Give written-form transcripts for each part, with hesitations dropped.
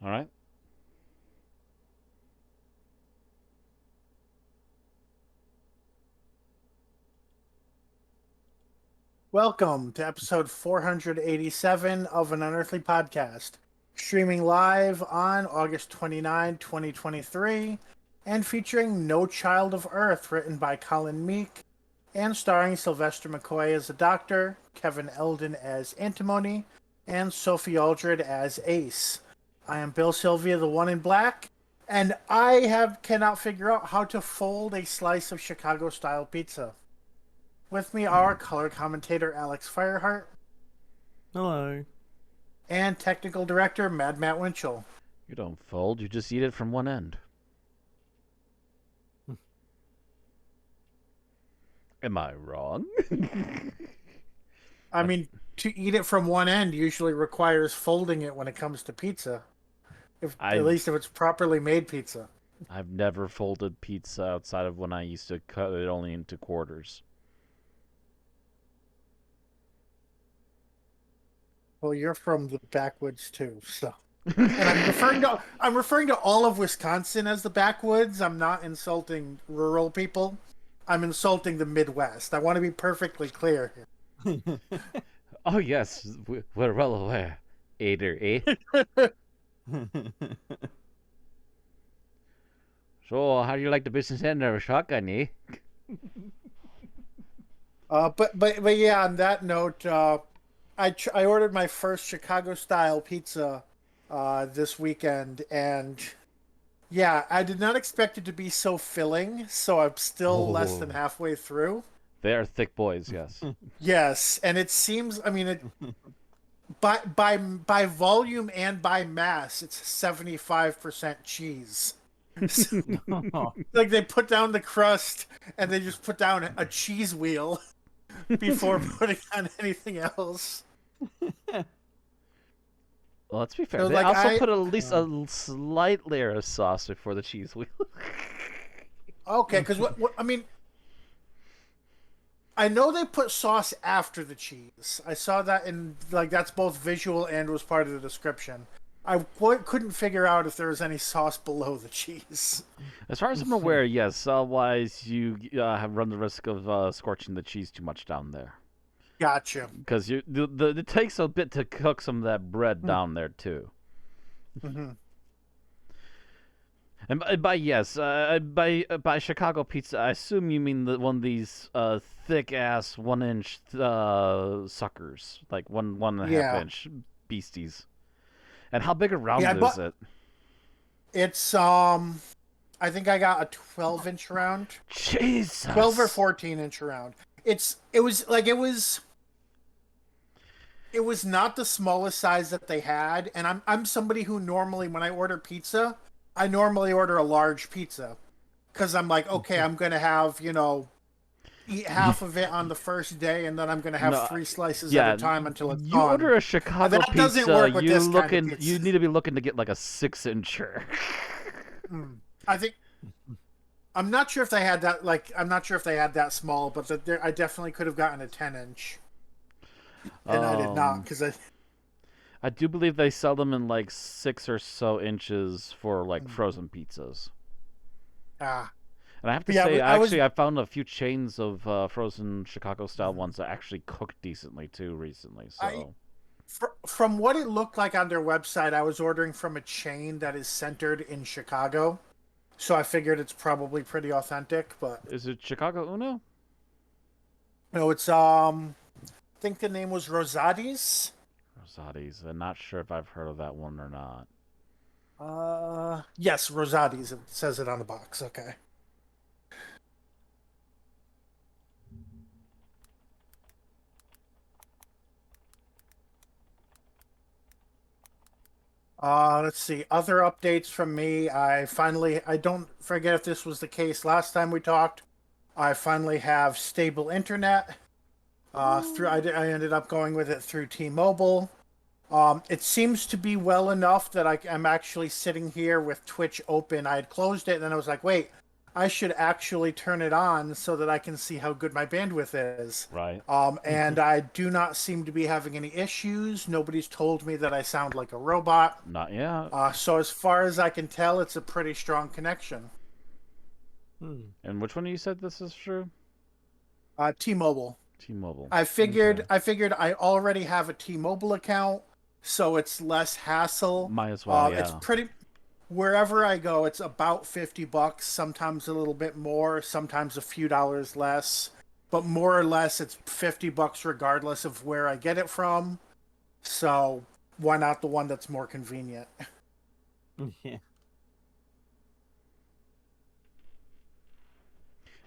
All right. Welcome to episode 487 of an Unearthly podcast, streaming live on August 29, 2023, and featuring No Child of Earth, written by Colin Meek, and starring Sylvester McCoy as the Doctor, Kevin Eldon as Antimony, and Sophie Aldred as Ace. I am Bill Sylvia, the one in black, and cannot figure out how to fold a slice of Chicago-style pizza. With me are color commentator Alex Fireheart Hello. and technical director Mad Matt Winchell. You don't fold. You just eat it from one end. Am I wrong? I mean, to eat it from one end usually requires folding it when it comes to pizza. At I've least if it's properly made pizza. I've never folded pizza outside of when I used to cut it only into quarters. Well, you're from the backwoods too, so. And I'm referring to all of Wisconsin as the backwoods. I'm not insulting rural people. I'm insulting the Midwest. I want to be perfectly clear here. Oh yes, we're well aware. Aider, eh? So, how do you like the business end of a shotgun, eh? But yeah. On that note, I ordered my first Chicago style pizza this weekend, and yeah, I did not expect it to be so filling. So I'm still less than Oh, halfway through. they are thick boys, yes. Yes, and it seems. I mean, by volume and by mass, it's 75% cheese. Like they put down the crust and they just put down a cheese wheel before putting on anything else. Well, let's be fair. So They like also put at least a slight layer of sauce before the cheese wheel. okay, because what I mean, I know they put sauce after the cheese. I saw that in like that's both visual and was part of the description. Couldn't figure out if there was any sauce below the cheese. As far as I'm aware, yes. Otherwise, you have run the risk of scorching the cheese too much down there. Gotcha. Because it takes a bit to cook some of that bread down there too. Mm-hmm. And by yes, by Chicago pizza, I assume you mean one of these thick ass 1 inch suckers, like one and a half Yeah. inch beasties. And how big around Yeah, is but it? it's I think I got a 12-inch round. 12 or Jesus. 14-inch round. It was not the smallest size that they had, and I'm somebody who normally when I order pizza, I normally order a large pizza cuz I'm like, okay, I'm going to have, eat half of it on the first day and then I'm going to have No, 3 slices at a yeah. time until it's You gone. order a Chicago That doesn't pizza, work with this kind of pizza. you need to be looking to get like a 6 incher. I think I'm not sure if they had that. Like, I'm not sure if they had that small, but I definitely could have gotten a 10-inch, and I did not because I do believe they sell them in like 6 or so inches for like frozen pizzas. ah And I have to but yeah, say, I was I found a few chains of frozen Chicago style ones that actually cook decently too recently. I So from what it looked like on their website, I was ordering from a chain that is centered in Chicago, so I figured it's probably pretty authentic. But is it Chicago Uno? no, it's I think the name was Rosati's. Rosati's. I'm not sure if I've heard of that one or not. Yes, Rosati's. It says it on the box. Okay. Let's see. Other updates from me. I don't forget if this was the case last time we talked. I finally have stable internet. I ended up going with it through T-Mobile. It seems to be well enough that I'm actually sitting here with Twitch open. I had closed it, and then I was like, wait, I should actually turn it on so that I can see how good my bandwidth is. Right. And I do not seem to be having any issues. Nobody's told me that I sound like a robot. Not yet. So as far as I can tell, it's a pretty strong connection. And which one of you said this is true? T-Mobile. T-Mobile. I figured Okay. I already have a T-Mobile account, so it's less hassle. Might as well, It's yeah. pretty wherever I go, it's about $50, sometimes a little bit more, sometimes a few dollars less, but more or less it's $50 regardless of where I get it from. So why not the one that's more convenient? Yeah.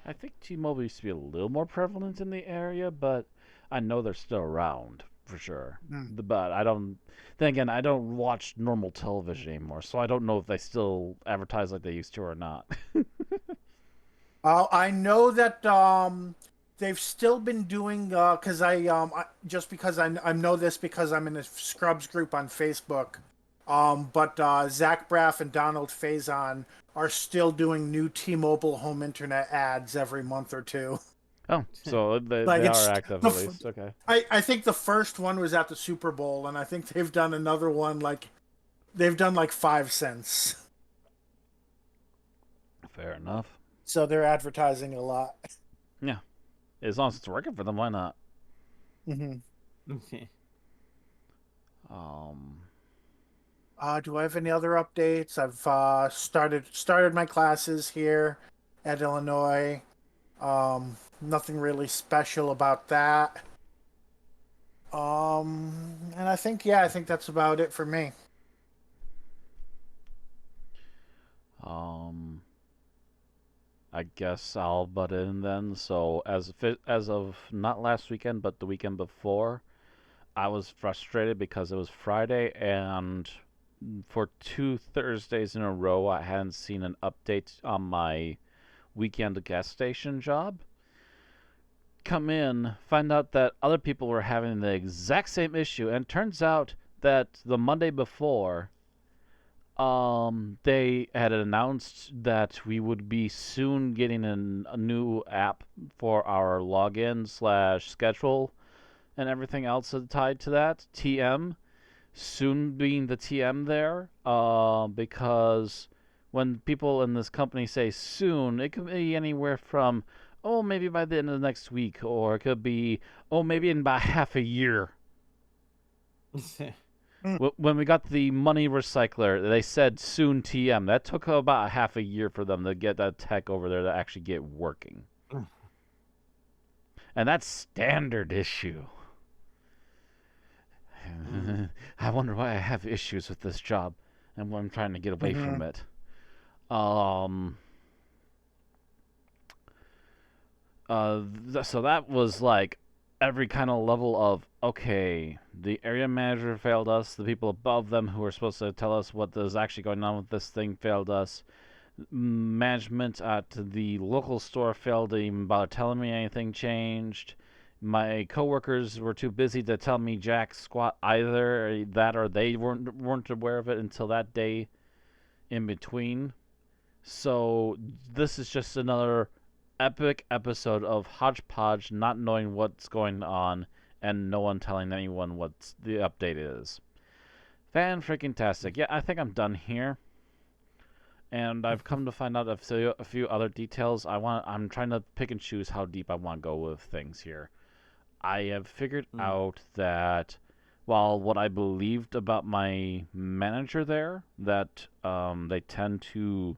I think T-Mobile used to be a little more prevalent in the area, but I know they're still around for sure. Hmm. But I don't. Then again, I don't watch normal television anymore, so I don't know if they still advertise like they used to or not. I know that they've still been doing because just because I know this because I'm in a Scrubs group on Facebook. But Zach Braff and Donald Faison are still doing new T-Mobile home internet ads every month or two. Oh, so Like they are it's active the at least. Okay. I think the first one was at the Super Bowl, and I think they've done another one like they've done like 5 cents. Fair enough. So they're advertising a lot. Yeah. As long as it's working for them, why not? Hmm. Okay. Um. Do I have any other updates? I've started my classes here at Illinois. Nothing really special about that. And I think that's about it for me. Um. I guess I'll butt in then. So as of not last weekend, but the weekend before, I was frustrated because it was Friday, and for 2 Thursdays in a row, I hadn't seen an update on my weekend gas station job. Come in, find out that other people were having the exact same issue, and it turns out that the Monday before, they had announced that we would be soon getting a new app for our login slash schedule and everything else tied to that. TM soon being the TM there, because when people in this company say soon, it could be anywhere from maybe by the end of the next week, or it could be maybe in about half a year. When we got the money recycler, they said soon TM. That took about half a year for them to get that tech over there to actually get working. And that's standard issue. I wonder why I have issues with this job and why I'm trying to get away Mm-hmm. from it. So that was like every kind of level of, okay, the area manager failed us, the people above them who were supposed to tell us what is actually going on with this thing failed us, management at the local store failed even about telling me anything changed. My coworkers were too busy to tell me jack squat either, that or they weren't aware of it until that day in between. So this is just another epic episode of hodgepodge, not knowing what's going on and no one telling anyone what the update is. Fan freaking tastic. Yeah, I think I'm done here. And I've come to find out a few other details. I'm trying to pick and choose how deep I want to go with things here. I have figured out that while what I believed about my manager there, that they tend to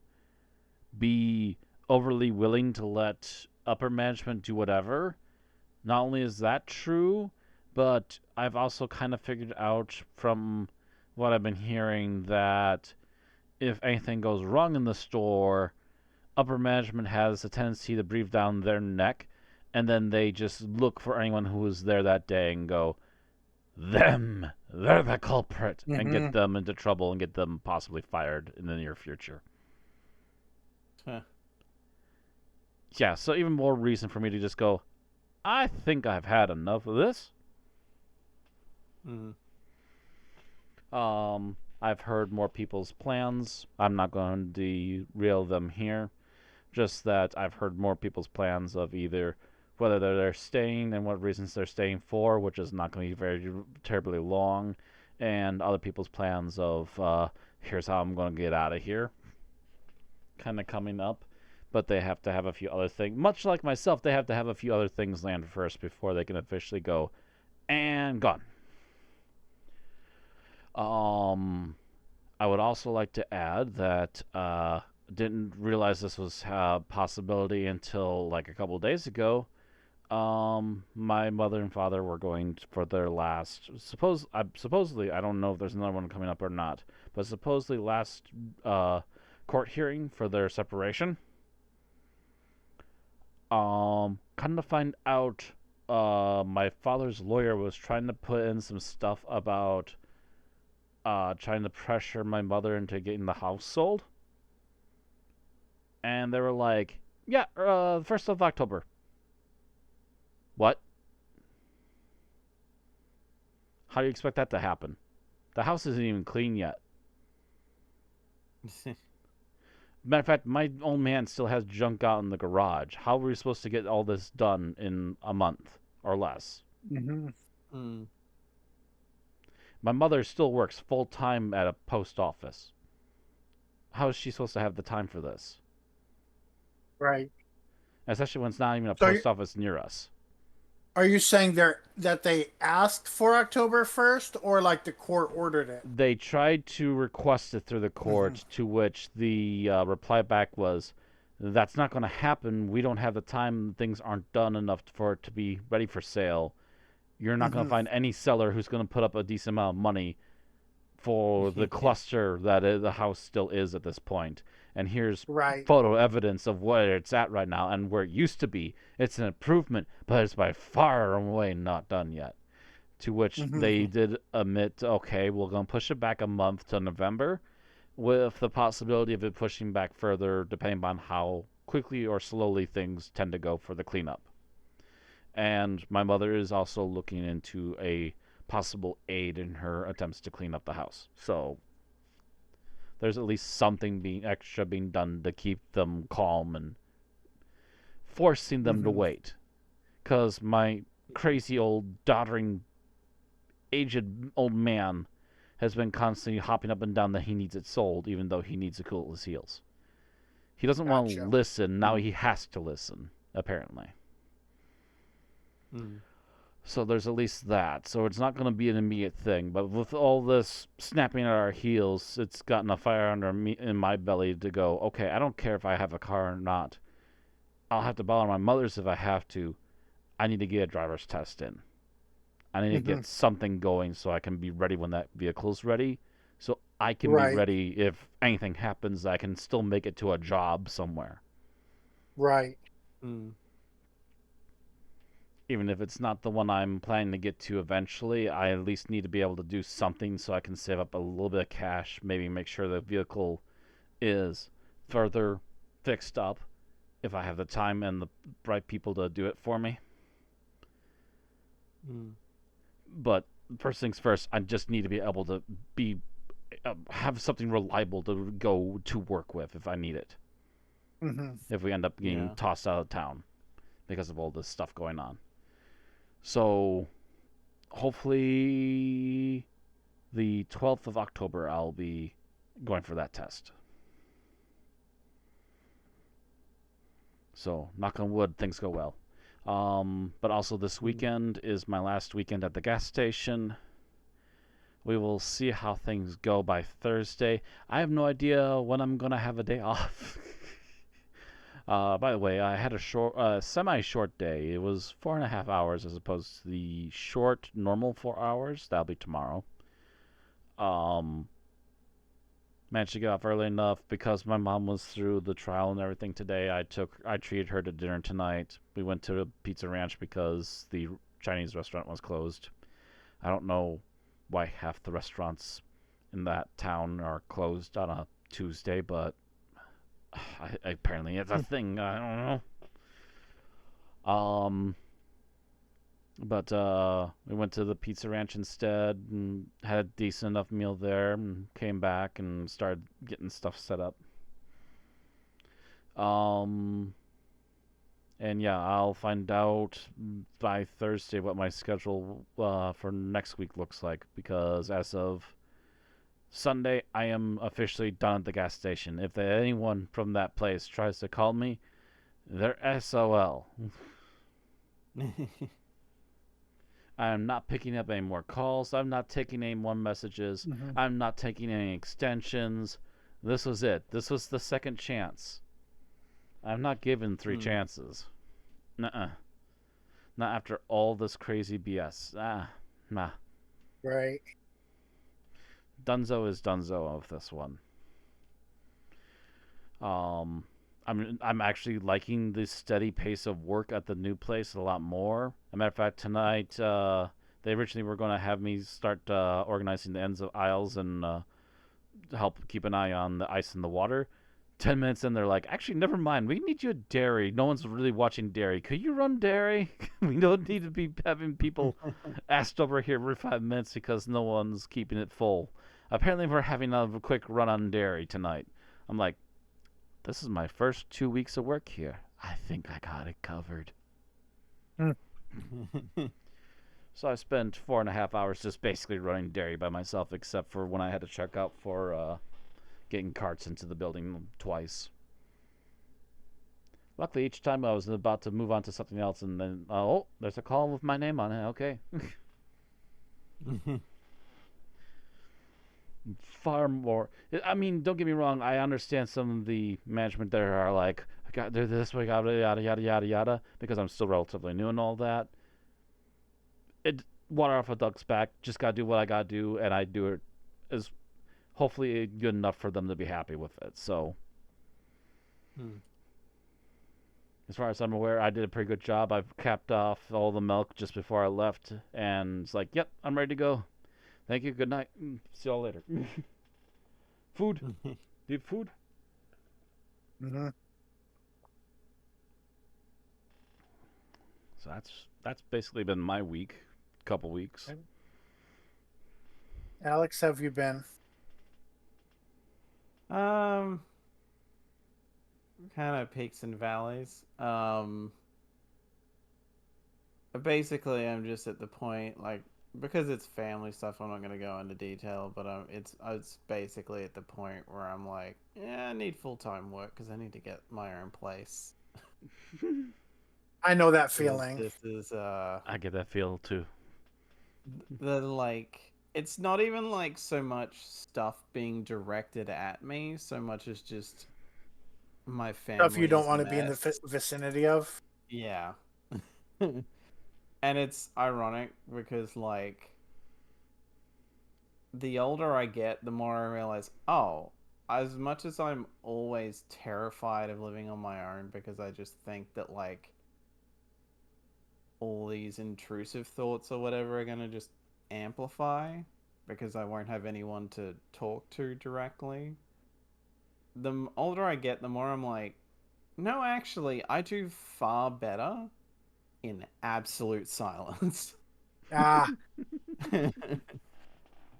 be overly willing to let upper management do whatever. Not only is that true, but I've also kind of figured out from what I've been hearing that if anything goes wrong in the store, upper management has a tendency to breathe down their neck, and then they just look for anyone who was there that day and go, they're the culprit, and Mm-hmm. get them into trouble and get them possibly fired in the near future. Huh. Yeah, so even more reason for me to just go, I think I've had enough of this. I've heard more people's plans. I'm not going to derail them here. Just that I've heard more people's plans of either whether they're staying and what reasons they're staying for, which is not going to be very terribly long, and other people's plans of here's how I'm going to get out of here, kind of coming up. But they have to have a few other things. Much like myself, they have to have a few other things land first before they can officially go and gone. I would also like to add that didn't realize this was a possibility until like a couple days ago. My mother and father were going for their last supposedly, I don't know if there's another one coming up or not, but supposedly last court hearing for their separation. Kind of find out my father's lawyer was trying to put in some stuff about trying to pressure my mother into getting the house sold. And they were like, yeah, 1st of October. What? How do you expect that to happen? The house isn't even clean yet. Matter of fact, my old man still has junk out in the garage. How are we supposed to get all this done in a month or less? Mm-hmm. My mother still works full time at a post office. How is she supposed to have the time for this? Right. Especially when it's not even a So post office near us. Are you saying that they asked for October 1st, or like the court ordered it? They tried to request it through the court, to which the reply back was, that's not going to happen. We don't have the time. Things aren't done enough for it to be ready for sale. You're not going to find any seller who's going to put up a decent amount of money for the cluster that the house still is at this point. And here's Right. photo evidence of where it's at right now and where it used to be. It's an improvement, but it's by far and away not done yet. To which they did admit, okay, we're going to push it back a month to November, with the possibility of it pushing back further depending on how quickly or slowly things tend to go for the cleanup. And my mother is also looking into a possible aid in her attempts to clean up the house. So there's at least something being done to keep them calm and forcing them to wait. Because my crazy old doddering aged old man has been constantly hopping up and down that he needs it sold, even though he needs to cool his heels. He doesn't want to listen. Now he has to listen, apparently. So there's at least that. So it's not going to be an immediate thing. But with all this snapping at our heels, it's gotten a fire under me in my belly to go, okay, I don't care if I have a car or not. I'll have to borrow my mother's if I have to. I need to get a driver's test in. I need to get something going so I can be ready when that vehicle's ready. So I can be ready if anything happens. I can still make it to a job somewhere. Right. Even if it's not the one I'm planning to get to eventually, I at least need to be able to do something so I can save up a little bit of cash, maybe make sure the vehicle is further fixed up if I have the time and the right people to do it for me. But first things first, I just need to be able to have something reliable to go to work with if I need it. If we end up getting tossed out of town because of all this stuff going on. So hopefully the 12th of October I'll be going for that test. So knock on wood, things go well. But also this weekend is my last weekend at the gas station. We will see how things go by Thursday. I have no idea when I'm going to have a day off. By the way, I had a semi-short day. It was 4.5 hours as opposed to the short, normal 4 hours. That'll be tomorrow. Managed to get off early enough because my mom was through the trial and everything today. I treated her to dinner tonight. We went to a Pizza Ranch because the Chinese restaurant was closed. I don't know why half the restaurants in that town are closed on a Tuesday, but apparently it's a thing. I don't know. But we went to the Pizza Ranch instead and had a decent enough meal there and came back and started getting stuff set up. Um, and yeah, I'll find out by Thursday what my schedule for next week looks like because as of Sunday, I am officially done at the gas station. If anyone from that place tries to call me, they're SOL. I am not picking up any more calls. I'm not taking any more messages. Mhm. I'm not taking any extensions. This was it. This was the second chance. I'm not given three Hmm. chances. Nuh-uh. Not after all this crazy BS. Nah. Right. Dunzo is Dunzo of this one. Um, I'm actually liking the steady pace of work at the new place a lot more. As a matter of fact, tonight they originally were going to have me start organizing the ends of aisles and help keep an eye on the ice and the water. 10 minutes in, they're like, actually, never mind. We need you at dairy. No one's really watching dairy. Could you run dairy? We don't need to be having people asked over here every 5 minutes because no one's keeping it full. Apparently, we're having a quick run on dairy tonight. I'm like, this is my first 2 weeks of work here. I think I got it covered. So I spent 4.5 hours just basically running dairy by myself, except for when I had to check out for getting carts into the building twice. Luckily, each time I was about to move on to something else, and then, oh, there's a call with my name on it. Okay. Far more. I mean, don't get me wrong. I understand some of the management there are like, they're this way, yada, yada, yada, yada, yada, because I'm still relatively new and all that. Water off a duck's back. Just got to do what I got to do, and I do it as hopefully good enough for them to be happy with it. So, Hmm. as far as I'm aware, I did a pretty good job. I've capped off all the milk just before I left, and it's like, yep, I'm ready to go. Thank you. Good night. See y'all later. Food. Need food? Mm-hmm. So that's basically been my week, couple weeks. Okay. Alex, how have you been? Kind of peaks and valleys. Basically, I'm just at the point like because it's family stuff. I'm not gonna go into detail, but it's basically at the point where I'm like, yeah, I need full-time work because I need to get my own place. I know that This feeling. this is I get that feel too. the like it's not even like so much stuff being directed at me, so much as just my Stuff you family don't is a want to be in the mess. vicinity of. Yeah. And it's ironic because like the older I get, the more I realize, oh, as much as I'm always terrified of living on my own because I just think that like all these intrusive thoughts or whatever are going to just amplify because I won't have anyone to talk to directly. The older I get, the more I'm like, no, actually, I do far better in absolute silence. Ah,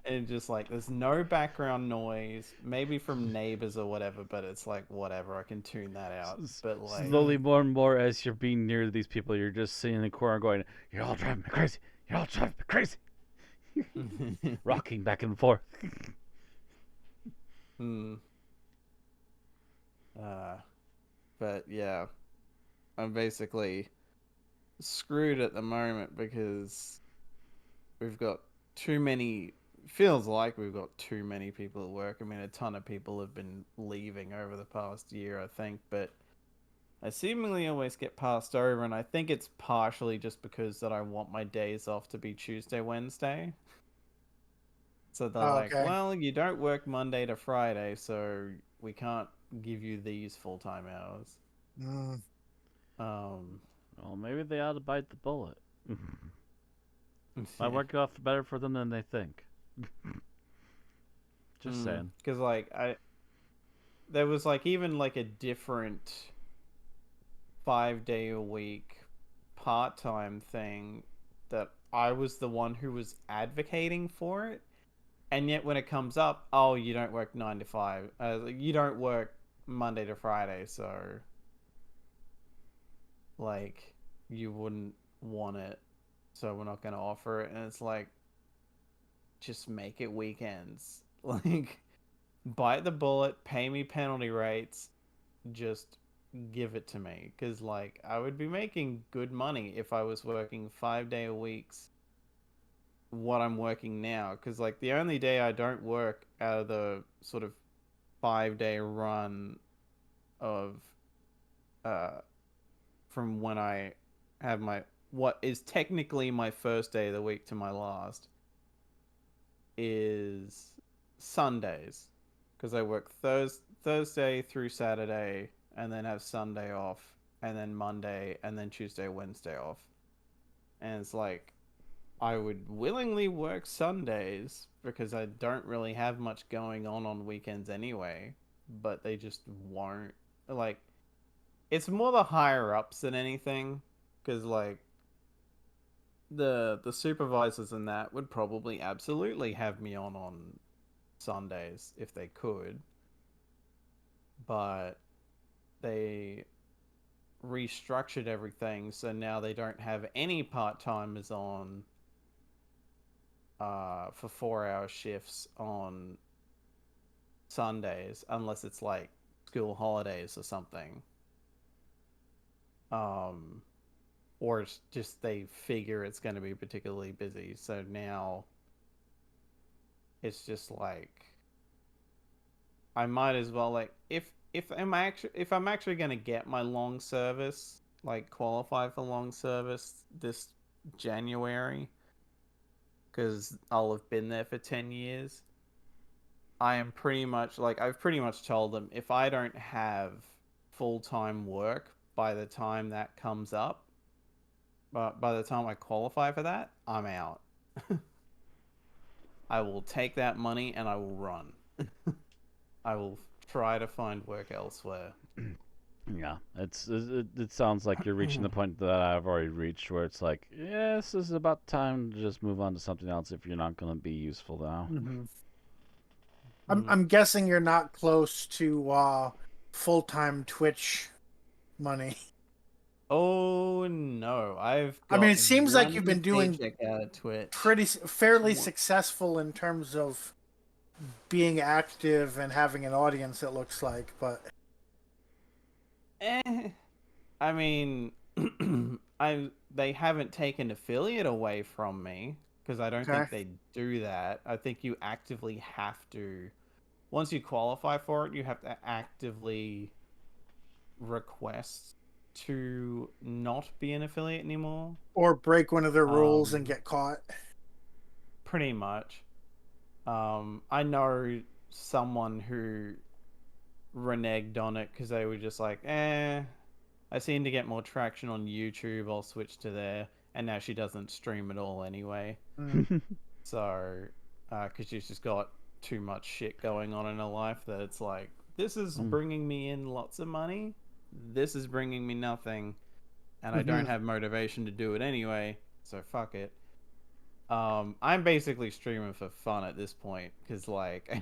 And just like there's no background noise, maybe from neighbors or whatever, but it's like whatever, I can tune that out. But like, Slowly, more and more, as you're being near these people, you're just sitting in the corner going, "You're all driving me crazy. You're all driving me crazy." Rocking back and forth. hmm. Uh, but yeah, I'm basically screwed at the moment because we've got too many. Feels like we've got too many people at work. I mean, a ton of people have been leaving over the past year, I think, but I seemingly always get passed over, and I think it's partially just because that I want my days off to be Tuesday, Wednesday. So they're oh, like, okay. well, you don't work Monday to Friday, so we can't give you these full-time hours. Mm. Um, Well, maybe they ought to bite the bullet. Might yeah. work off better for them than they think. Just saying. Because like there was like even like a different 5 day a week part-time thing that I was the one who was advocating for it. And yet when it comes up, oh, you don't work 9 to 5. You don't work Monday to Friday, so like you wouldn't want it, so we're not gonna offer it. And it's like, just make it weekends. Like, bite the bullet, pay me penalty rates, just give it to me. Because, like, I would be making good money if I was working 5-day a weeks what I'm working now. Because, like, the only day I don't work out of the sort of 5-day run of, uh, from when I have my, what is technically my first day of the week to my last, is Sundays, because I work Thursday through Saturday, and then have Sunday off, and then Monday, and then Tuesday, Wednesday off. And it's like, I would willingly work Sundays because I don't really have much going on weekends anyway, but they just won't. Like, it's more the higher ups than anything, because like the supervisors and that would probably absolutely have me on Sundays if they could, but they restructured everything, so now they don't have any part-timers on for 4-hour shifts on Sundays unless it's like school holidays or something. Or it's just they figure it's going to be particularly busy, so now it's just like, I might as well, like, if I'm actually going to get my long service, like qualify for long service this January, because I'll have been there for 10 years. I am pretty much like, I've pretty much told them, if I don't have full-time work by the time that comes up, but by the time I qualify for that, I'm out. I will take that money and I will run. I will try to find work elsewhere. Yeah, it sounds like you're reaching the point that I've already reached, where it's like, yes, this is about time to just move on to something else if you're not going to be useful now. Mm-hmm. I'm guessing you're not close to full-time Twitch money. Oh no, I've I got mean, it seems like you've one been doing paycheck out of Twitch. fairly successful in terms of being active and having an audience, it looks like, but I mean, they haven't taken affiliate away from me, because I don't okay. think they do that. I think you actively have to, once you qualify for it, you have to actively request to not be an affiliate anymore. Or break one of their rules and get caught. Pretty much. I know someone who reneged on it because they were just like, I seem to get more traction on YouTube, I'll switch to there. And now she doesn't stream at all anyway. So, because she's just got too much shit going on in her life that it's like, this is bringing me in lots of money, this is bringing me nothing, and I don't have motivation to do it anyway, so fuck it. I'm basically streaming for fun at this point, because like,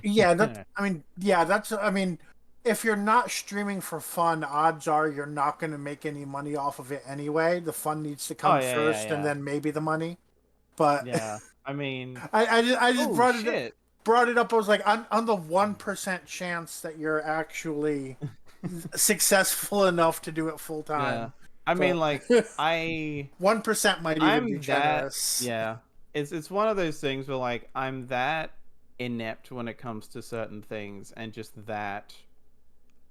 if you're not streaming for fun, odds are you're not going to make any money off of it anyway. The fun needs to come first, and then maybe the money. But yeah, I mean, I just brought it up. I was like, on the 1% chance that you're actually successful enough to do it full time. Yeah, I mean, like, 1% might even be generous. Yeah, it's one of those things where like I'm that inept when it comes to certain things, and just that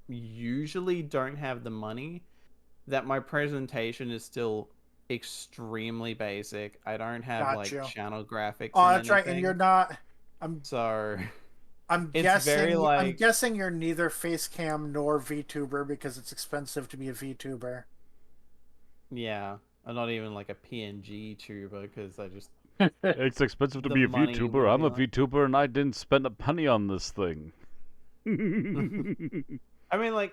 usually don't have the money, that my presentation is still extremely basic. I don't have like channel graphics. Oh, that's right, and you're not. I'm guessing. I'm guessing you're neither Facecam nor VTuber, because it's expensive to be a VTuber. Yeah, I'm not even like a PNG tuber, because I just. It's expensive to be a VTuber. I'm a VTuber and I didn't spend a penny on this thing. I mean, like,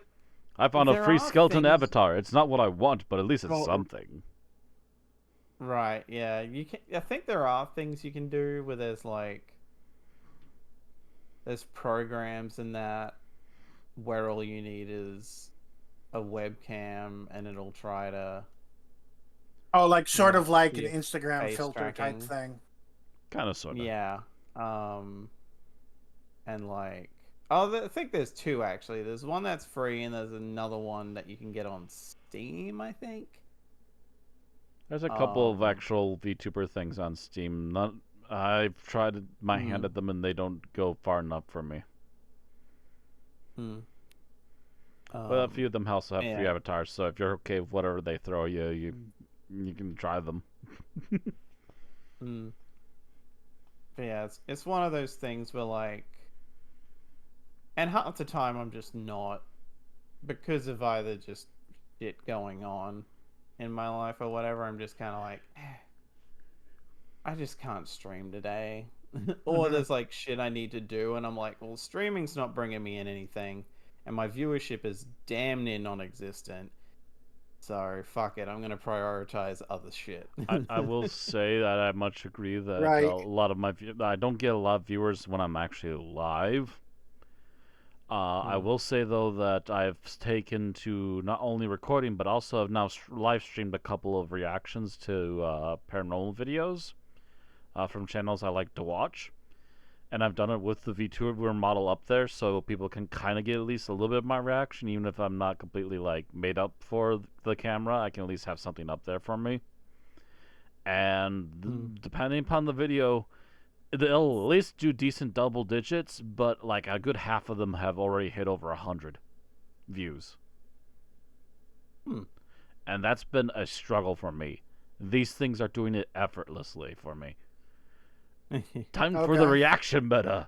I found a free skeleton avatar. It's not what I want, but at least it's something. Right, yeah. I think there are things you can do where there's programs and that where all you need is a webcam and it'll try to Oh, like sort of like do an your Instagram face filter type tracking. thing. Kind of, sort of. Yeah. And like, oh, I think there's two actually. There's one that's free, and there's another one that you can get on Steam, I think. There's a couple of actual VTuber things on Steam. Not, I've tried my hand at them, and they don't go far enough for me. But a few of them also have free yeah. avatars, so if you're okay with whatever they throw you, you can try them. But yeah, it's one of those things where like, and half the time I'm just not, because of either just shit going on in my life or whatever. I'm just kind of like, I just can't stream today. Or there's like shit I need to do, and I'm like, well, streaming's not bringing me in anything, and my viewership is damn near non-existent. So fuck it, I'm gonna prioritize other shit. I will say that I much agree that Right. a lot of I don't get a lot of viewers when I'm actually live. I will say though that I've taken to not only recording but also have now live streamed a couple of reactions to paranormal videos from channels I like to watch, and I've done it with the VTuber model up there, so people can kind of get at least a little bit of my reaction, even if I'm not completely like made up for the camera. I can at least have something up there for me. And depending upon the video, they'll at least do decent double digits, but like a good half of them have already hit over 100 views. And that's been a struggle for me. These things are doing it effortlessly for me. Time for the reaction meta.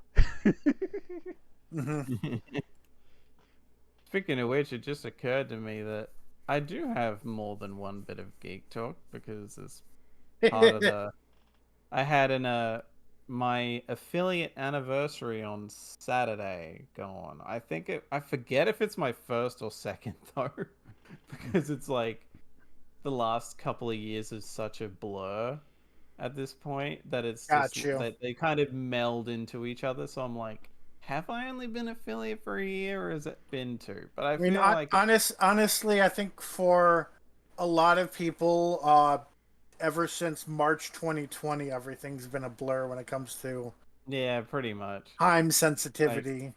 Speaking of which, it just occurred to me that I do have more than one bit of geek talk, because as part of the, I had my affiliate anniversary on Saturday go on. I forget if it's my first or second though, because it's like the last couple of years is such a blur at this point that it's just that they kind of meld into each other. So I'm like, have I only been affiliate for a year, or has it been two? But I feel like honestly, I think for a lot of people, ever since March 2020, everything's been a blur when it comes to pretty much time sensitivity.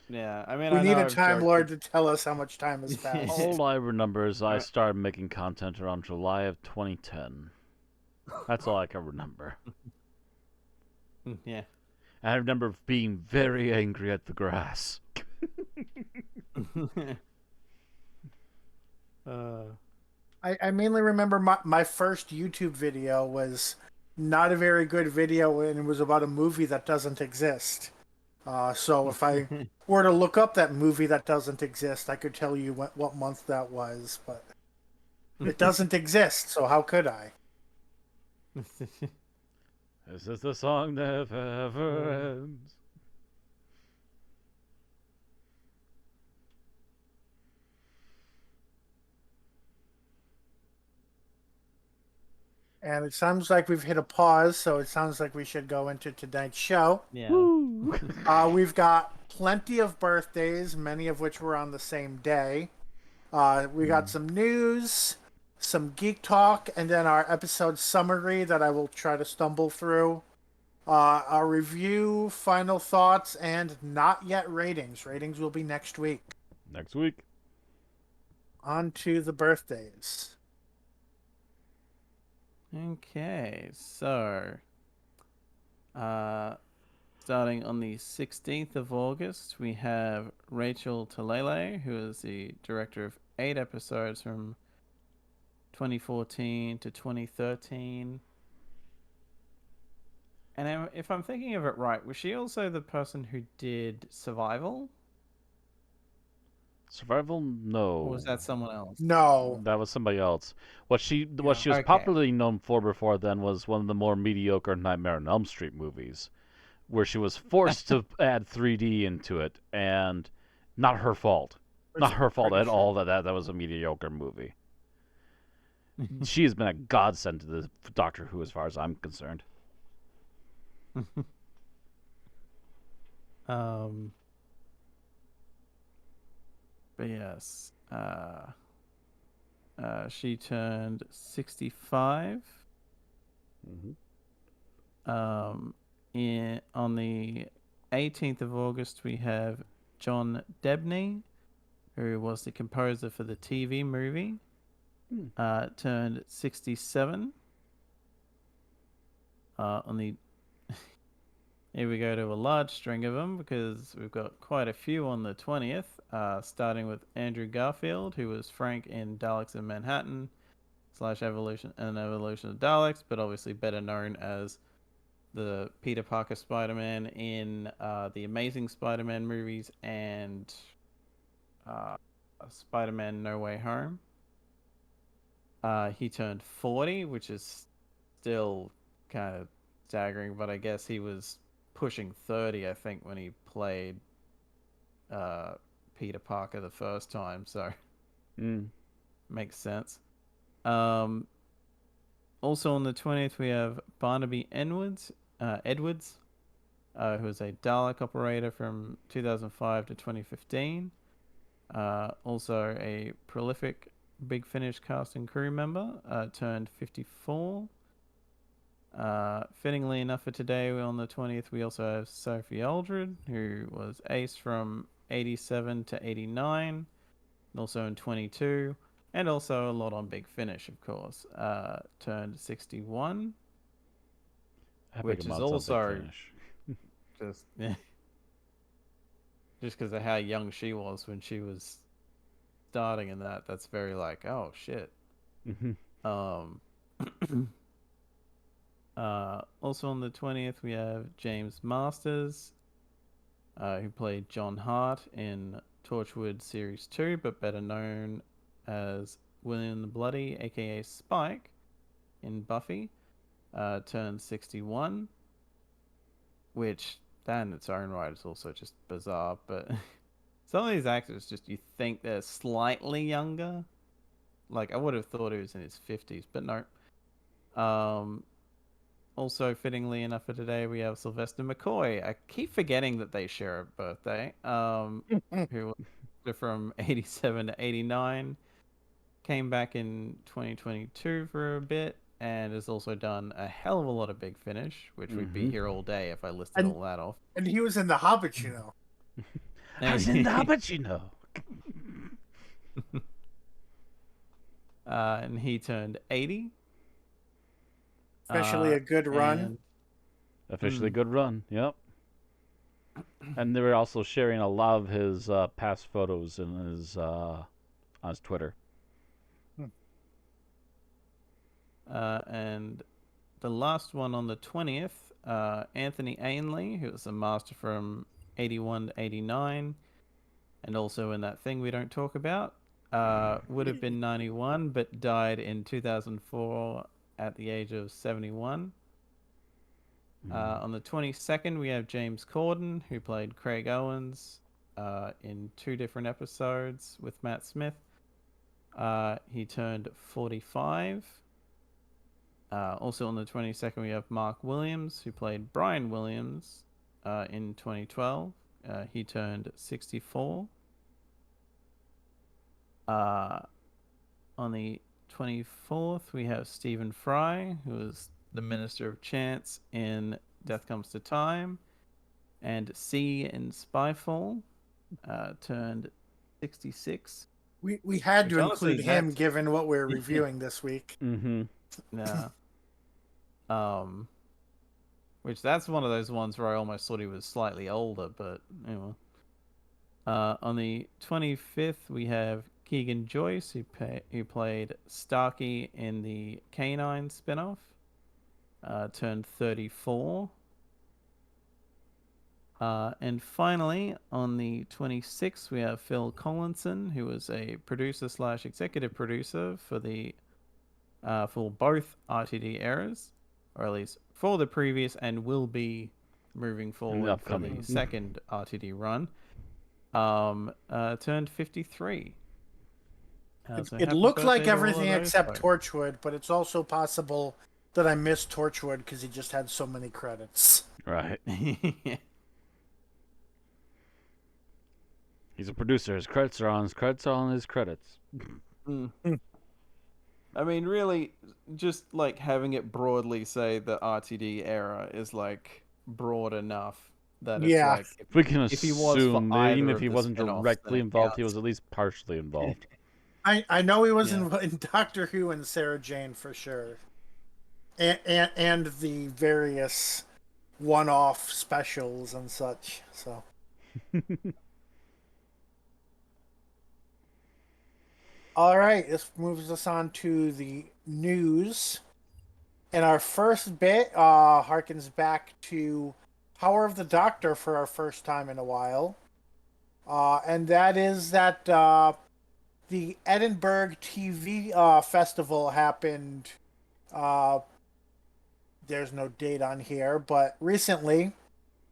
Yeah, I mean, We I need know a I've Time joked. Lord to tell us how much time has passed. All I remember is I started making content around July of 2010. That's all I can remember. Yeah. And I remember being very angry at the grass. I mainly remember my first YouTube video was not a very good video, and it was about a movie that doesn't exist. So if I were to look up that movie that doesn't exist, I could tell you what month that was, but it doesn't exist, so how could I? This is the song that never ends. And it sounds like we've hit a pause, so it sounds like we should go into tonight's show. Yeah. We've got plenty of birthdays, many of which were on the same day. We got some news, some geek talk, and then our episode summary that I will try to stumble through. Our review, final thoughts, and not yet ratings. Ratings will be next week. Next week. On to the birthdays. Okay, so starting on the 16th of August, we have Rachel Talele, who is the director of 8 episodes from 2014 to 2013. And if I'm thinking of it right, was she also the person who did Survival? Survival? No. Or was that someone else? No. That was somebody else. What she was Okay. popularly known for before then was one of the more mediocre Nightmare on Elm Street movies, where she was forced to add 3D into it, and not her fault. Not her fault at all that was a mediocre movie. She has been a godsend to the Doctor Who as far as I'm concerned. but yes, she turned 65. Mm-hmm. On the 18th of August, we have John Debney, who was the composer for the TV movie, turned 67. On the Here we go to a large string of them because we've got quite a few on the 20th, starting with Andrew Garfield, who was Frank in Daleks in Manhattan / Evolution and Evolution of Daleks, but obviously better known as the Peter Parker Spider-Man in the Amazing Spider-Man movies and Spider-Man No Way Home. He turned 40, which is still kind of staggering, but I guess he was pushing 30, I think, when he played Peter Parker the first time, so makes sense. Also on the 20th, we have Barnaby Edwards, who was a Dalek operator from 2005 to 2015. Also a prolific Big Finish cast and crew member, turned 54. Fittingly enough for today, on the 20th, we also have Sophie Aldred, who was Ace from 87 to 89, and also in 22, and also a lot on Big Finish, of course. Turned 61, which is also just because of how young she was when she was starting in that. That's very like, oh shit. Mm-hmm. Also on the 20th, we have James Masters, who played John Hart in Torchwood Series 2, but better known as William the Bloody, aka Spike, in Buffy, turned 61, which, that in its own right is also just bizarre, but some of these actors, just you think they're slightly younger. Like, I would have thought he was in his 50s, but no. Also, fittingly enough for today, we have Sylvester McCoy. I keep forgetting that they share a birthday. Who was from 87 to 89. Came back in 2022 for a bit, and has also done a hell of a lot of Big Finish, which we'd be here all day if I listed all that off. And he was in The Hobbit, you know. I was in The Hobbit, you know. And he turned 80. Officially a good run. Officially good run, yep. And they were also sharing a lot of his past photos in his on his Twitter. And the last one on the 20th, Anthony Ainley, who was a master from 81 to 89, and also in that thing we don't talk about, would have been 91, but died in 2004 at the age of 71. On the 22nd, we have James Corden, who played Craig Owens in 2 different episodes with Matt Smith. He turned 45. Also on the 22nd, we have Mark Williams, who played Brian Williams in 2012. He turned 64. On the 24th, we have Stephen Fry, who was the Minister of Chance in Death Comes to Time, and C in Spyfall, turned 66. We had to honestly, include him given what we're reviewing this week. Mm-hmm. Yeah. Which that's one of those ones where I almost thought he was slightly older, but anyway. On the 25th, we have Keegan Joyce, who played Starkey in the K-9 spin-off, turned 34. And finally, on the 26th, we have Phil Collinson, who was a producer / executive producer for the for both RTD eras, or at least for the previous, and will be moving forward for the second RTD run. Turned 53. It looked like everything except Torchwood, but it's also possible that I missed Torchwood because he just had so many credits. Right. He's a producer. His credits are on his credits are on his credits. Mm. Mm. I mean, really, just like having it broadly say the RTD era is like broad enough that it's Yeah. like We can if he was for assume that even either if of he the wasn't spin-offs, then directly it involved, he counts. was at least partially involved. I know he was Yeah. in Doctor Who and Sarah Jane for sure, and the various one-off specials and such. So, all right, this moves us on to the news, and our first bit harkens back to Power of the Doctor for our first time in a while, and that is that the Edinburgh TV festival happened. Uh, there's no date on here, but recently,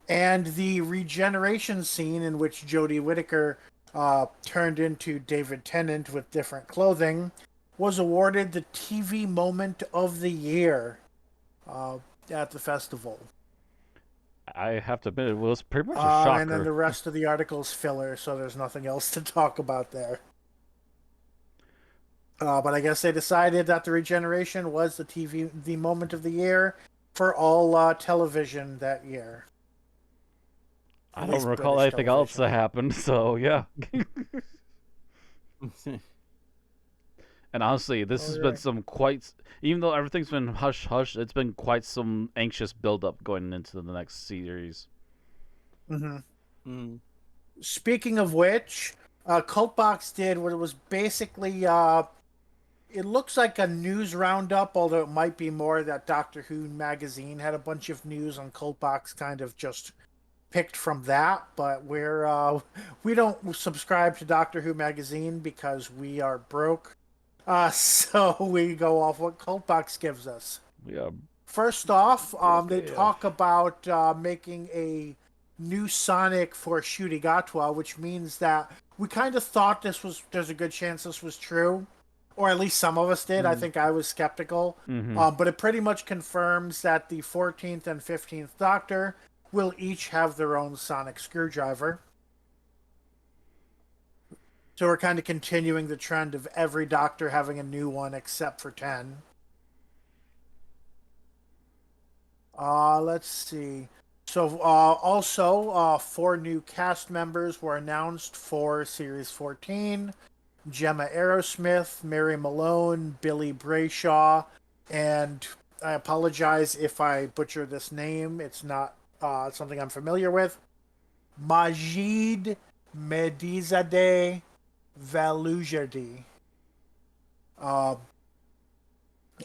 and the regeneration scene in which Jodie Whittaker turned into David Tennant with different clothing was awarded the TV Moment of the Year uh, at the festival. I have to admit, it was pretty much a And then shocker. the rest of the article's filler, so there's nothing else to talk about there. But I guess they decided that the regeneration was the moment of the year for all television that year. I At don't least recall British anything else television. that happened, so yeah. And honestly, this has been Right. some quite. Even though everything's been hush hush, it's been quite some anxious build up going into the next series. Mm-hmm. Mm. Speaking of which, Cultbox did what it was basically. It looks like a news roundup, although it might be more that Doctor Who magazine had a bunch of news on Cultbox, kind of just picked from that. But we don't subscribe to Doctor Who magazine because we are broke. So we go off what Cultbox gives us. Yeah, First off, they broke talk AF. about making a new Sonic for Shurigatwa, which means that we kind of thought there's a good chance this was true, or at least some of us did. I Mm. think I was skeptical, Mm-hmm. but it pretty much confirms that the 14th and 15th Doctor will each have their own Sonic screwdriver. So we're kind of continuing the trend of every Doctor having a new one except for 10. Let's see. So, also, four new cast members were announced for Series 14. Gemma Aerosmith, Mary Malone, Billy Brayshaw, and I apologize if I butcher this name. It's not something I'm familiar with. Majid Medizadeh Valujadi. Uh,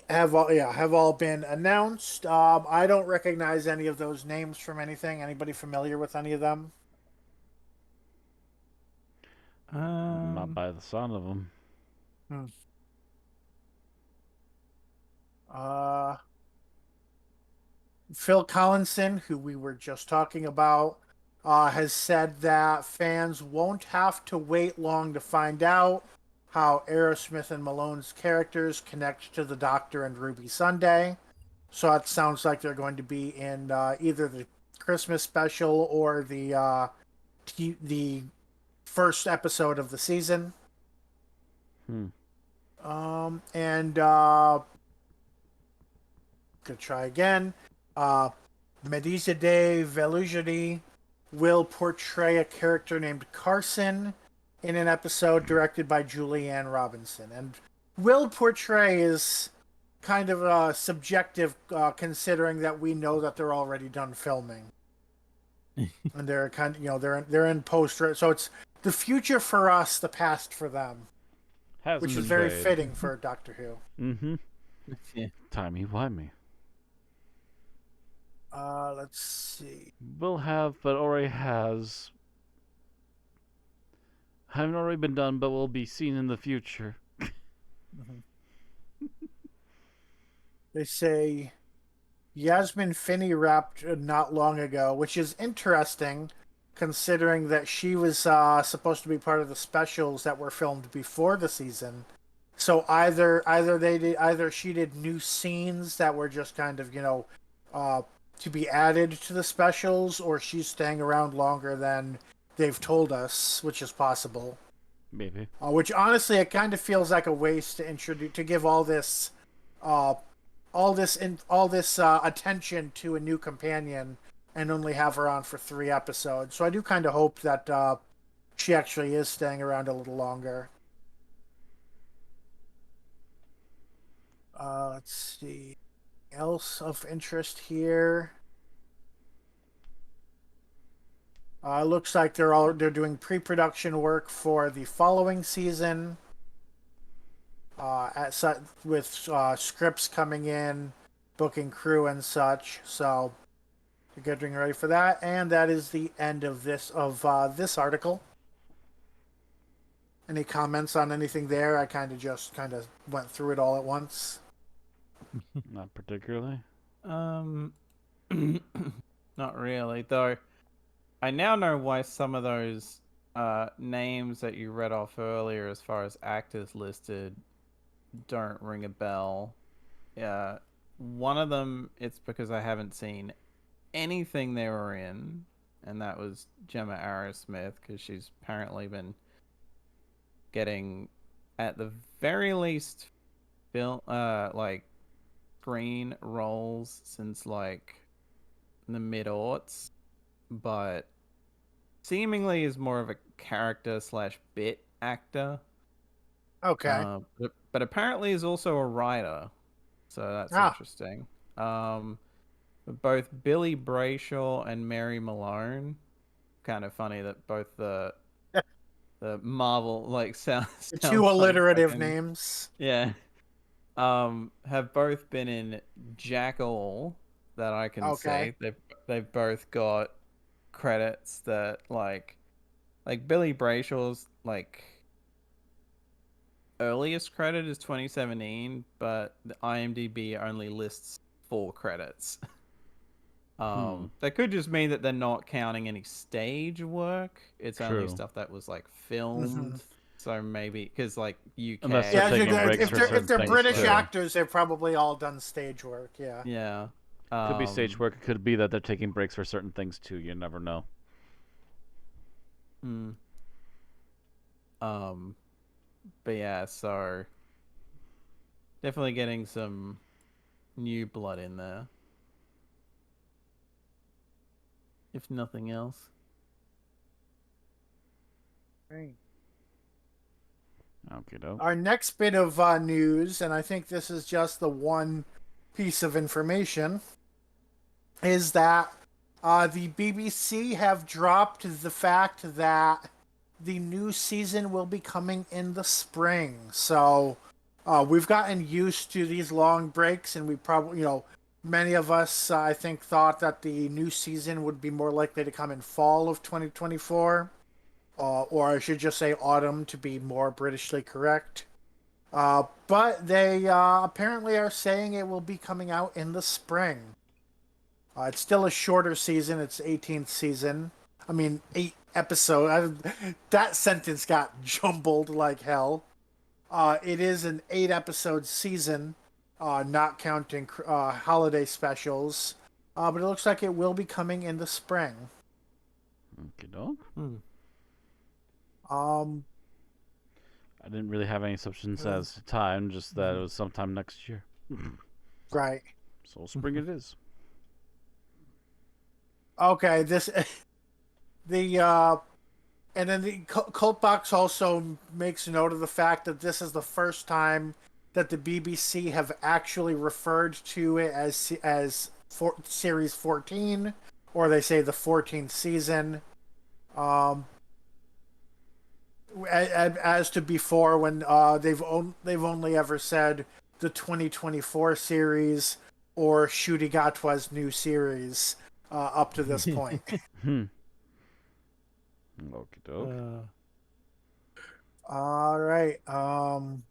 have all been announced. I don't recognize any of those names from anything. Anybody familiar with any of them? Not by the sound of them. Hmm. Uh, Phil Collinson, who we were just talking about, has said that fans won't have to wait long to find out how Aerosmith and Malone's characters connect to the Doctor and Ruby Sunday. So it sounds like they're going to be in either the Christmas special or the first episode of the season. Hmm. And gonna try again. Medizadeh Velujadi will portray a character named Carson in an episode directed by Julianne Robinson. And will portray is kind of subjective, considering that we know that they're already done filming, and they're kind of they're in post. So it's the future for us, the past for them, Hasn't which is been very vague. fitting for Doctor Who. Mm-hmm. Yeah. Timey-wimey. Let's see. Will have, but already has. Haven't already been done, but will be seen in the future. Mhm. They say Yasmin Finney rapped not long ago, which is interesting considering that she was supposed to be part of the specials that were filmed before the season. So either she did new scenes that were just kind of to be added to the specials, or she's staying around longer than they've told us, which is possible. Maybe. Which honestly, it kind of feels like a waste to introduce to give uh, all this attention to a new companion and only have her on for 3 episodes. So I do kind of hope that she actually is staying around a little longer. Let's see. Else of interest here. Looks like they're doing pre-production work for the following season. With scripts coming in, booking crew and such. So they're getting ready for that, and that is the end of this article. Any comments on anything there? I just went through it all at once. Not particularly. Not really, though. I now know why some of those names that you read off earlier, as far as actors listed, don't ring a bell. Yeah, one of them, it's because I haven't seen anything they were in, and that was Gemma Arrowsmith, because she's apparently been getting, at the very least, like screen roles since like the mid-aughts, but seemingly is more of a character / bit actor. Okay. But apparently is also a writer, so that's interesting. Both Billy Brayshaw and Mary Malone. Kind of funny that both the Marvel sound the two like alliterative fucking, names. Yeah. Have both been in Jackal that I can see. They've both got credits that like Billy Brayshaw's earliest credit is 2017, but the IMDb only lists 4 credits. That could just mean that they're not counting any stage work. It's only stuff that was filmed. Mm-hmm. So maybe because UK, Unless they're taking breaks for certain if they're things, British too. actors, they've probably all done stage work. Yeah. Yeah. Could be stage work. It could be that they're taking breaks for certain things too. You never know. But yeah, so definitely getting some new blood in there, if nothing else. Right. Okay, dope. Our next bit of news, and I think this is just the one piece of information, is that the BBC have dropped the fact that the new season will be coming in the spring. So we've gotten used to these long breaks, and we probably, many of us, I think, thought that the new season would be more likely to come in fall of 2024. Or I should just say autumn to be more Britishly correct. But they apparently are saying it will be coming out in the spring. It's still a shorter season. It's 18th season. I mean, 8 episodes. That sentence got jumbled like hell. It is an 8-episode season, not counting holiday specials. But it looks like it will be coming in the spring. Okay, dope. I didn't really have any assumptions as to time, just that it was sometime next year. Right. So spring it is. Okay, and then the Cult Box also makes note of the fact that this is the first time that the BBC have actually referred to it as Series 14, or they say the 14th season. As to before, when they've only ever said the 2024 series or Shurigatwa's new series up to this point. Okie doke. All right.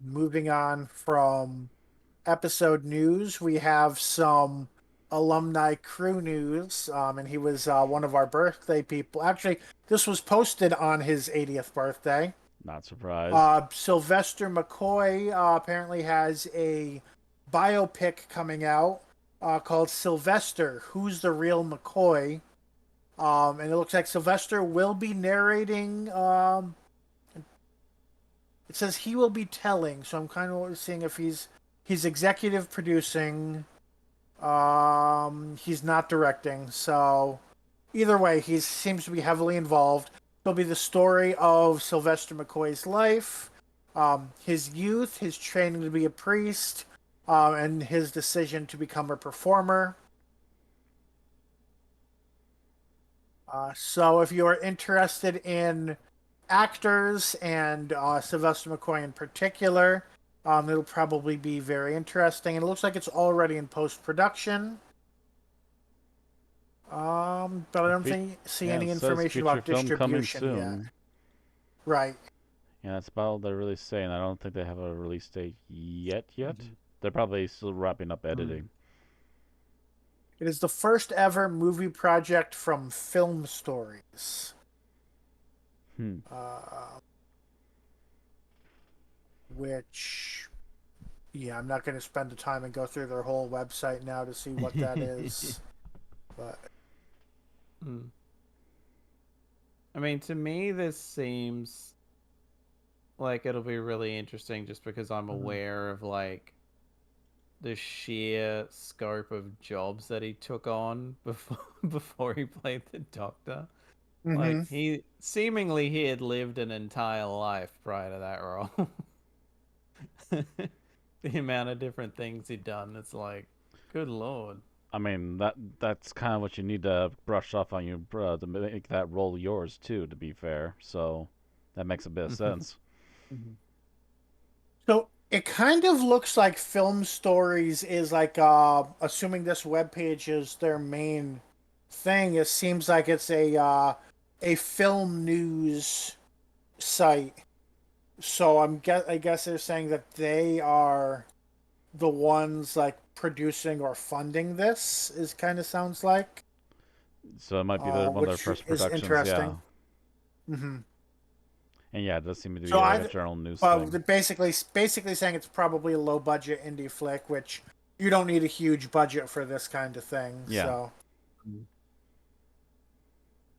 Moving on from episode news, we have some alumni crew news. And he was one of our birthday people. Actually, this was posted on his 80th birthday. Not surprised. Sylvester McCoy apparently has a biopic coming out called Sylvester, Who's the Real McCoy? And it looks like Sylvester will be narrating. It says he will be telling, so I'm kind of seeing if he's executive producing. He's not directing, so either way, he seems to be heavily involved. It'll be the story of Sylvester McCoy's life, his youth, his training to be a priest, and his decision to become a performer. So if you are interested in actors and Sylvester McCoy in particular, it'll probably be very interesting. And it looks like it's already in post production. But I don't see Yeah, any it says information feature about film coming distribution yet. soon. Right. Yeah, that's about all they're really saying. I don't think they have a release date yet. Mhm. They're probably still wrapping up editing. It is the first ever movie project from Film Stories. Hmm. Which, yeah, I'm not going to spend the time and go through their whole website now to see what that is. But Mm. I mean, to me, this seems like it'll be really interesting just because I'm aware of like the sheer scope of jobs that he took on before he played the Doctor. mm-hmm. Like he had lived an entire life prior to that role. The amount of different things he'd done, it's like, good lord. I mean that's kind of what you need to brush off on you to make that role yours too. To be fair, so that makes a bit of sense. So it kind of looks like Film Stories is like, assuming this webpage is their main thing, it seems like it's a film news site. So I guess they're saying that they are the ones like producing or funding this. Is kind of sounds like, So it might be one of their which first is productions, yeah. interesting. hmm And yeah, it does seem to be So like a I, journal news well, thing. basically saying it's probably a low budget indie flick, which you don't need a huge budget for this kind of thing. Yeah. So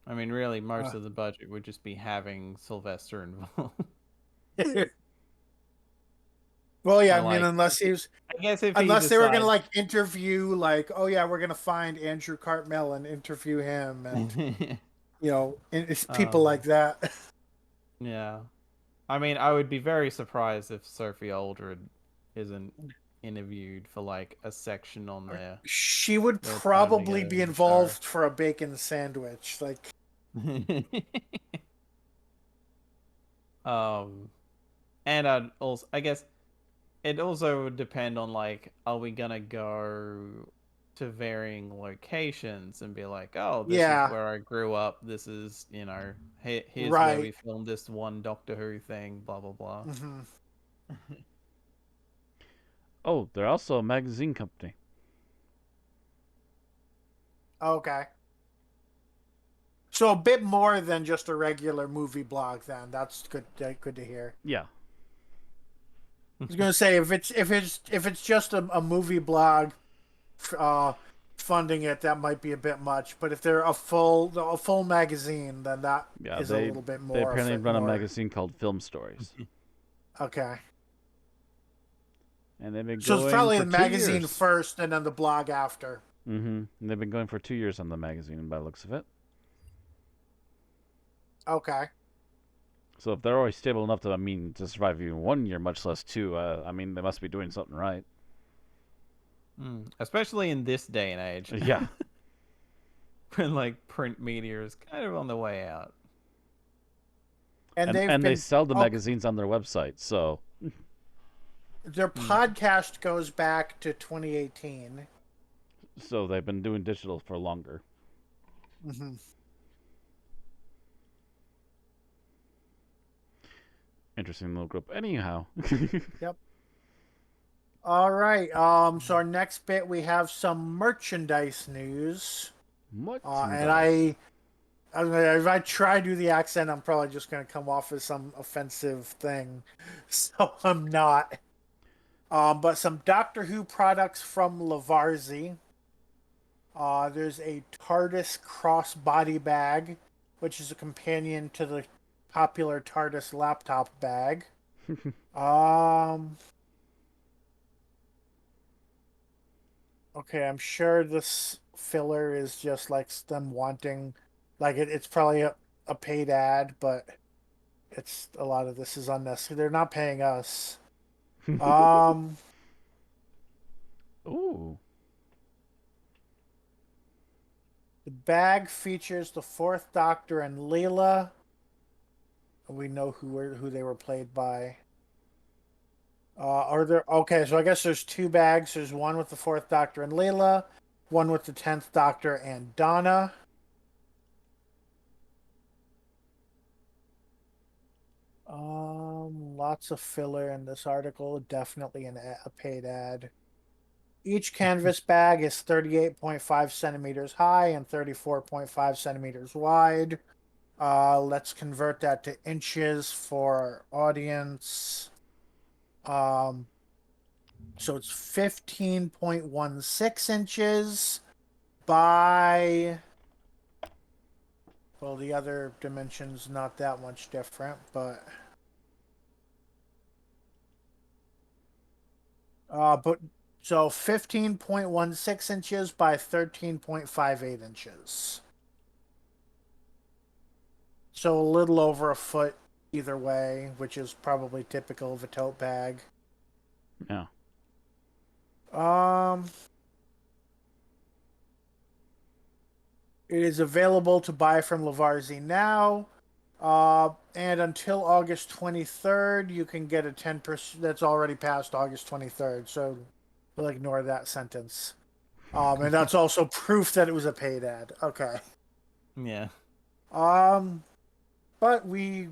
I mean, really, most Uh. of the budget would just be having Sylvester involved. well, yeah, Or I mean, like, I guess if he unless they were gonna decides, like interview, like, oh yeah, we're gonna find Andrew Cartmel and interview him, and it's people like that. yeah. I mean, I would be very surprised if Sophie Aldred isn't interviewed for like a section on She would their time probably together be in the show. involved for a bacon sandwich, like. um, and I guess it also would depend on like, are we gonna go to varying locations and be like, oh, this is Yeah, where I grew up. This is, here's where right. we filmed this one Doctor Who thing. Blah blah blah. hmm Oh, they're also a magazine company. Okay. So a bit more than just a regular movie blog. Then that's good. Good to hear. Yeah. I was gonna say if it's just a movie blog, uh, funding it, that might be a bit much. But if they're a full magazine, then that Yeah, is a little bit they more. apparently run a magazine called Film Stories. Okay. And they've been So it's going probably for the 2 magazine years. first, and then the blog after. And they've been going for 2 years on the magazine by the looks of it. Okay. So if they're already stable enough to survive even 1 year, much less 2, they must be doing something right. Especially in this day and age. Yeah. When like print media is kind of on the way out. And they sell the magazines on their website, so their podcast goes back to 2018. so they've been doing digital for longer. Mm-hmm. Interesting little group. Anyhow. Yep. All right. So our next bit, we have some merchandise news. What? And if I try to do the accent, I'm probably just going to come off as some offensive thing. So I'm not. But some Doctor Who products from Lavarzi. There's a TARDIS crossbody bag, which is a companion to the popular TARDIS laptop bag. Um, okay, I'm sure this filler is just like them wanting, like it's probably a paid ad, but it's a lot of this is unnecessary. They're not paying us. Um, Ooh. the bag features the Fourth Doctor and Leela. We know who they were played by. Are there okay? So I guess there's two bags. There's one with the Fourth Doctor and Leela, one with the 10th Doctor and Donna. Lots of filler in this article. Definitely a paid ad. Each canvas bag is 38.5 centimeters high and 34.5 centimeters wide. Let's convert that to inches for our audience. Um, so it's 15.16 inches by, well, the other dimension's not that much different, but but so 15.16 inches by 13.58 inches. So a little over a foot either way, which is probably typical of a tote bag. Yeah. Um, it is available to buy from Lavarzi now. And until August 23rd, you can get a 10%. That's already past August 23rd, so we'll ignore that sentence. And that's also proof that it was a paid ad. Okay. Yeah. Um, but we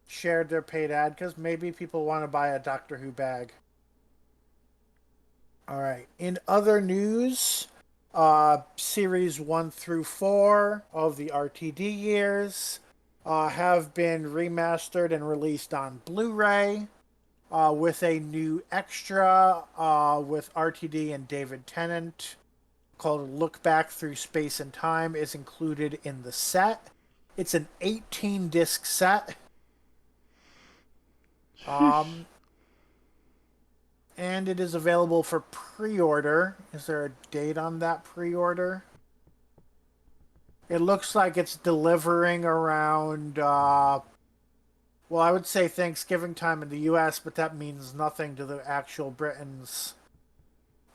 shared their paid ad because maybe people want to buy a Doctor Who bag. All right. In other news, series 1 through 4 of the RTD years have been remastered and released on Blu-ray with a new extra with RTD and David Tennant called Look Back Through Space and Time is included in the set. It's an 18 disc set. Um, and it is available for pre-order. Is there a date on that pre-order? It looks like it's delivering around well, I would say Thanksgiving time in the US, but that means nothing to the actual Britons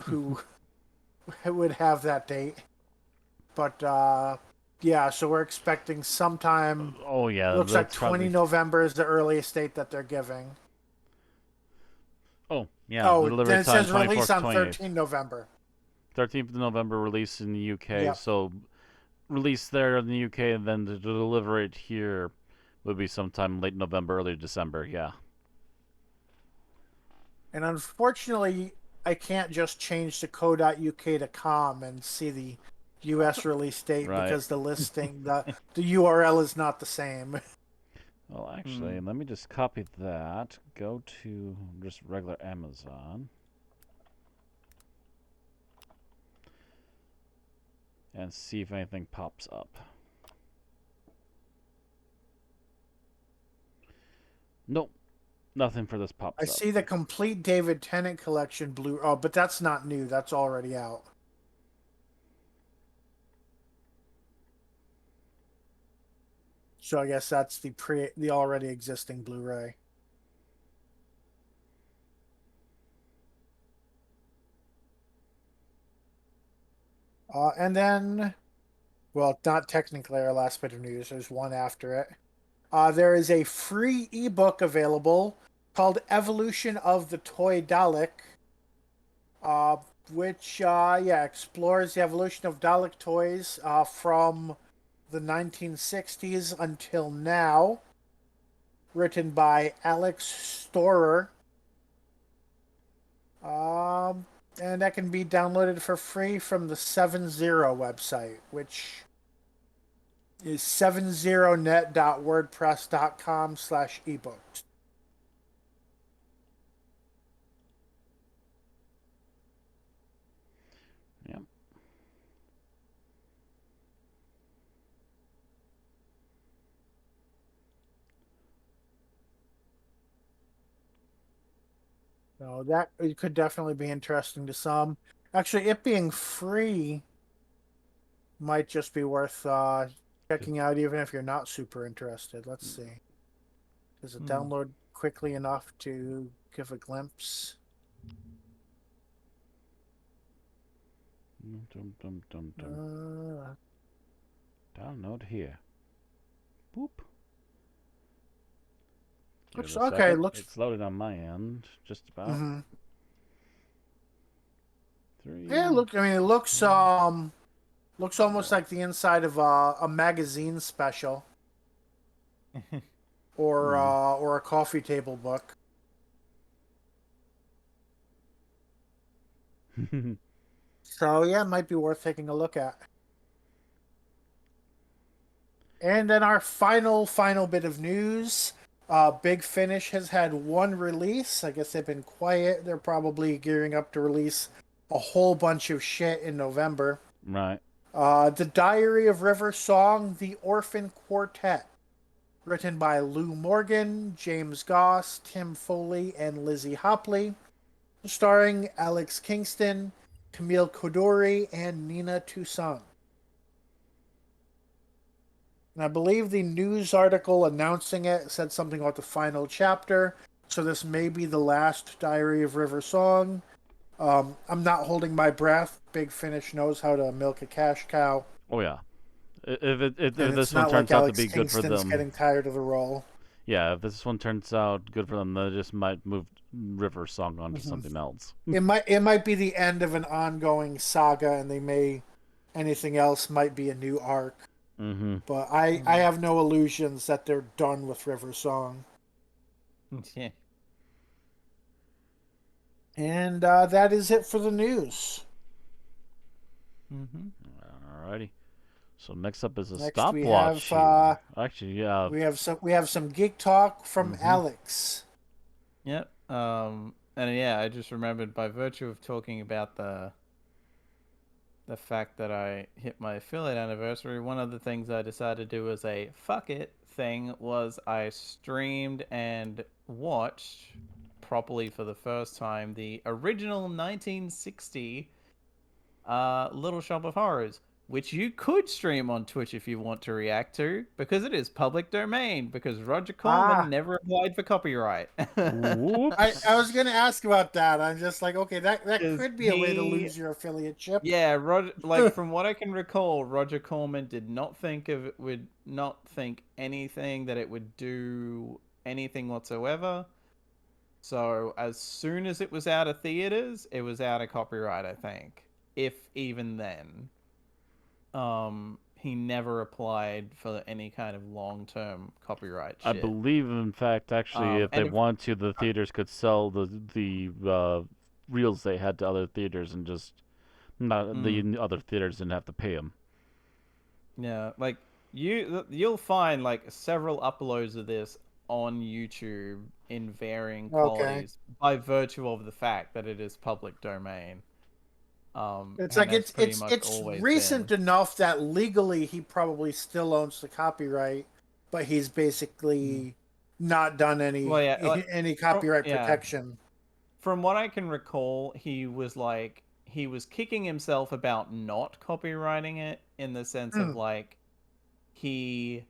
who would have that date. But yeah, so we're expecting sometime. Oh yeah, Looks like that's 20 probably. November is the earliest date that they're giving. Oh yeah, the Oh, delivery then it time says release 24th, on 28th. 13 November. 13th of November release in the UK. Yep. So release there in the UK, and then to deliver it here would be sometime late November, early December. Yeah. And unfortunately, I can't just change to co.uk to com and see the US release date Right. because the listing, the URL is not the same. Well, actually, let me just copy that. Go to just regular Amazon. And see if anything pops up. Nope. Nothing for this I pops up. see the complete David Tennant collection blue. Oh, but that's not new. That's already out. So I guess that's the already existing Blu-ray. And then, well, not technically our last bit of news. There's one after it. There is a free ebook available called Evolution of the Toy Dalek, uh, which yeah explores the evolution of Dalek toys from the 1960s until now. Written by Alex Storer. Um, and that can be downloaded for free from the 70 website, which is 70net.wordpress.com/ebooks. Yep. So that it could definitely be interesting to some. Actually, it being free might just be worth checking out, even if you're not super interested. Let's see. Does it Hmm. download quickly enough to give a glimpse? Dum, dum, dum, dum. Uh, Download here. Boop. Give it looks a okay. second. Looks. It's loaded on my end. Just about. Mm-hmm. Yeah. 3. Look. I mean, it looks almost like the inside of a magazine special Hmm. or a coffee table book. So yeah, it might be worth taking a look at. And then our final bit of news. Big Finish has had one release. I guess they've been quiet. They're probably gearing up to release a whole bunch of shit in November. Right. The Diary of River Song, The Orphan Quartet, written by Lou Morgan, James Goss, Tim Foley, and Lizzie Hopley, starring Alex Kingston, Camille Koduri, and Nina Toussaint. And I believe the news article announcing it said something about the final chapter. So this may be the last Diary of River Song. I'm not holding my breath. Big Finish knows how to milk a cash cow. Oh yeah. If And it's this one not like turns out to Alex be good for Kingston's them, getting tired of the role. yeah. If this one turns out good for them, they just might move River Song onto Mm-hmm. something else. It might be the end of an ongoing saga, and they may anything else might be a new arc. Mm-hmm. But I have no illusions that they're done with River Song. Yeah. And that is it for the news. Mm-hmm. Alrighty. So next up is a Next stopwatch here. Actually, yeah. we have some geek talk from Mm-hmm. Alex. Yep. And yeah, I just remembered by virtue of talking about the fact that I hit my affiliate anniversary, one of the things I decided to do as a fuck it thing was I streamed and watched properly for the first time the original 1960 Little Shop of Horrors, which you could stream on Twitch if you want to react to, because it is public domain, because Roger Corman Ah, never applied for copyright. I was Whoops. gonna ask about that. I'm just like, okay, that Because could be a way to he, lose your affiliate chip. yeah, like from what I can recall, Roger Corman did not think of it, would not think anything that it would do anything whatsoever. So as soon as it was out of theaters, it was out of copyright, I think, if even then. He never applied for any kind of long-term copyright I shit. believe, in fact, actually, if they And if, wanted to, the theaters could sell the reels they had to other theaters, and just not the other theaters didn't have to pay them. yeah, like you'll find like several uploads of this on YouTube in varying Okay. qualities by virtue of the fact that it is public domain. It's And like has pretty much it's always recent been. enough that legally he probably still owns the copyright, but he's Mm. basically not done Well, yeah, like any copyright yeah, protection. from what I can recall, he was kicking himself about not copywriting it in the sense of Hmm. like he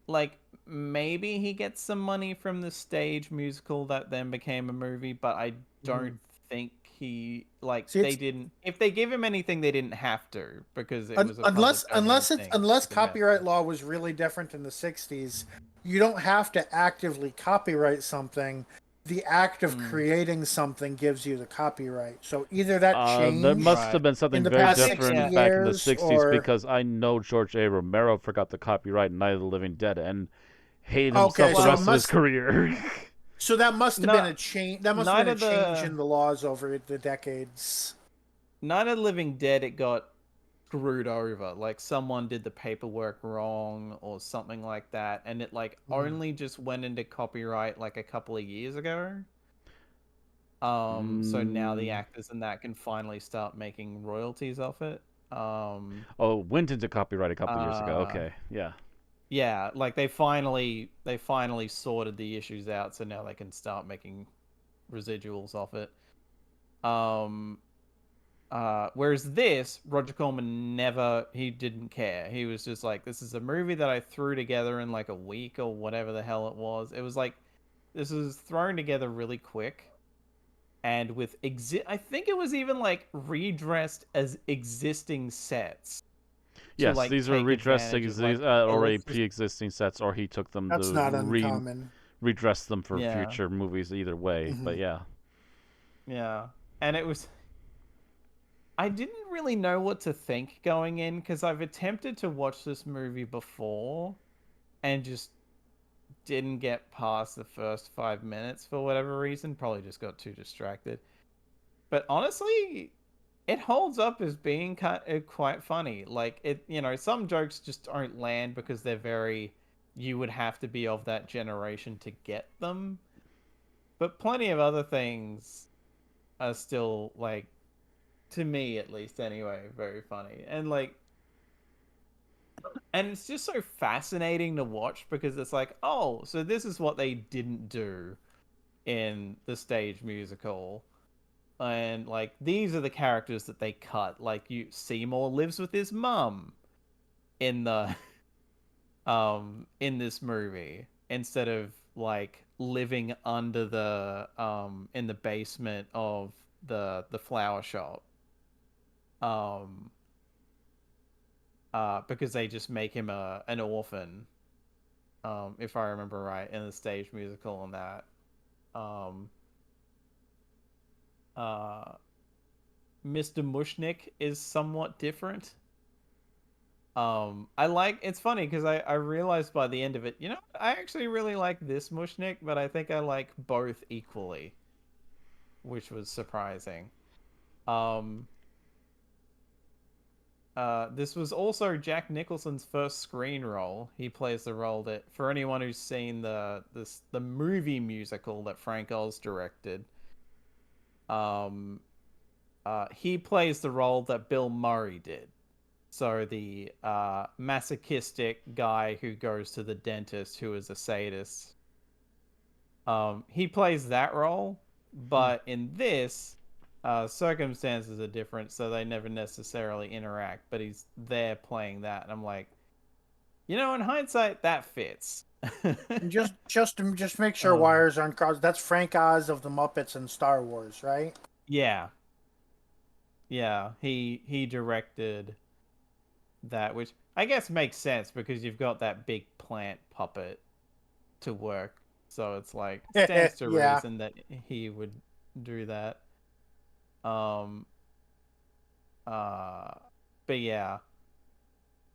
like maybe he gets some money from the stage musical that then became a movie, but I don't Mhm. think he like See, they it's didn't if they give him anything they didn't have to because it was a public domain thing. unless Didn't have copyright to. law was really different in the 60s, you don't have to actively copyright something. The act of Mm, creating something gives you the copyright. So either that There must changed have right. been in something the very I past think 60 different yeah. back in the years, 60s, or because I know George A. Romero forgot the copyright in Night of the Living Dead and hated okay, himself the so it Well, rest of his must career. so that must have been not a change. That must have Night been a of change the in the laws over the decades. Night of the Living Dead, it got screwed over. Like someone did the paperwork wrong or something like that, and it like Mhm. only just went into copyright like a couple of years ago. So now the mm. actors and that can finally start making royalties off it. Um, Oh, went into copyright a couple years ago. uh, Okay, yeah. yeah, like they finally sorted the issues out, so now they can start making residuals off it. Whereas this, Roger Corman he didn't care. He was just like, this is a movie that I threw together in like a week or whatever the hell it was. It was like, this was thrown together really quick. And with I think it was even like redressed as existing sets to Yes, like these were take redressed advantage of like, oh, already let's just, pre-existing sets, or he took them That's to not uncommon. redress them for yeah, future movies. Either way, Hmm. but yeah, yeah. And it was, I didn't really know what to think going in because I've attempted to watch this movie before and just didn't get past the first 5 minutes for whatever reason. Probably just got too distracted. But honestly, it holds up as being quite funny. Like it, some jokes just don't land because they're very. You would have to be of that generation to get them. But plenty of other things are still like, to me at least anyway, very funny. And it's just so fascinating to watch because it's like, oh, so this is what they didn't do in the stage musical. And like these are the characters that they cut. Like you Seymour lives with his mum in the in this movie instead of like living under the in the basement of the flower shop. Um because they just make him an orphan, if I remember right, in the stage musical and that. Um uh Mr. Mushnick is somewhat different. It's funny because I realized by the end of it, I actually really like this Mushnick, but I think I like both equally, which was surprising. Um, this was also Jack Nicholson's first screen role. He plays the role that, for anyone who's seen the movie musical that Frank Oz directed, um, he plays the role that Bill Murray did. So the masochistic guy who goes to the dentist who is a sadist. He plays that role, but in this, circumstances are different, so they never necessarily interact. But he's there playing that, and I'm like, in hindsight, that fits. And just make sure um, wires aren't crossed. That's Frank Oz of the Muppets and Star Wars, right? yeah, yeah. He directed that, which I guess makes sense because you've got that big plant puppet to work. So it's like stands to Yeah. reason that he would do that. Um uh but yeah.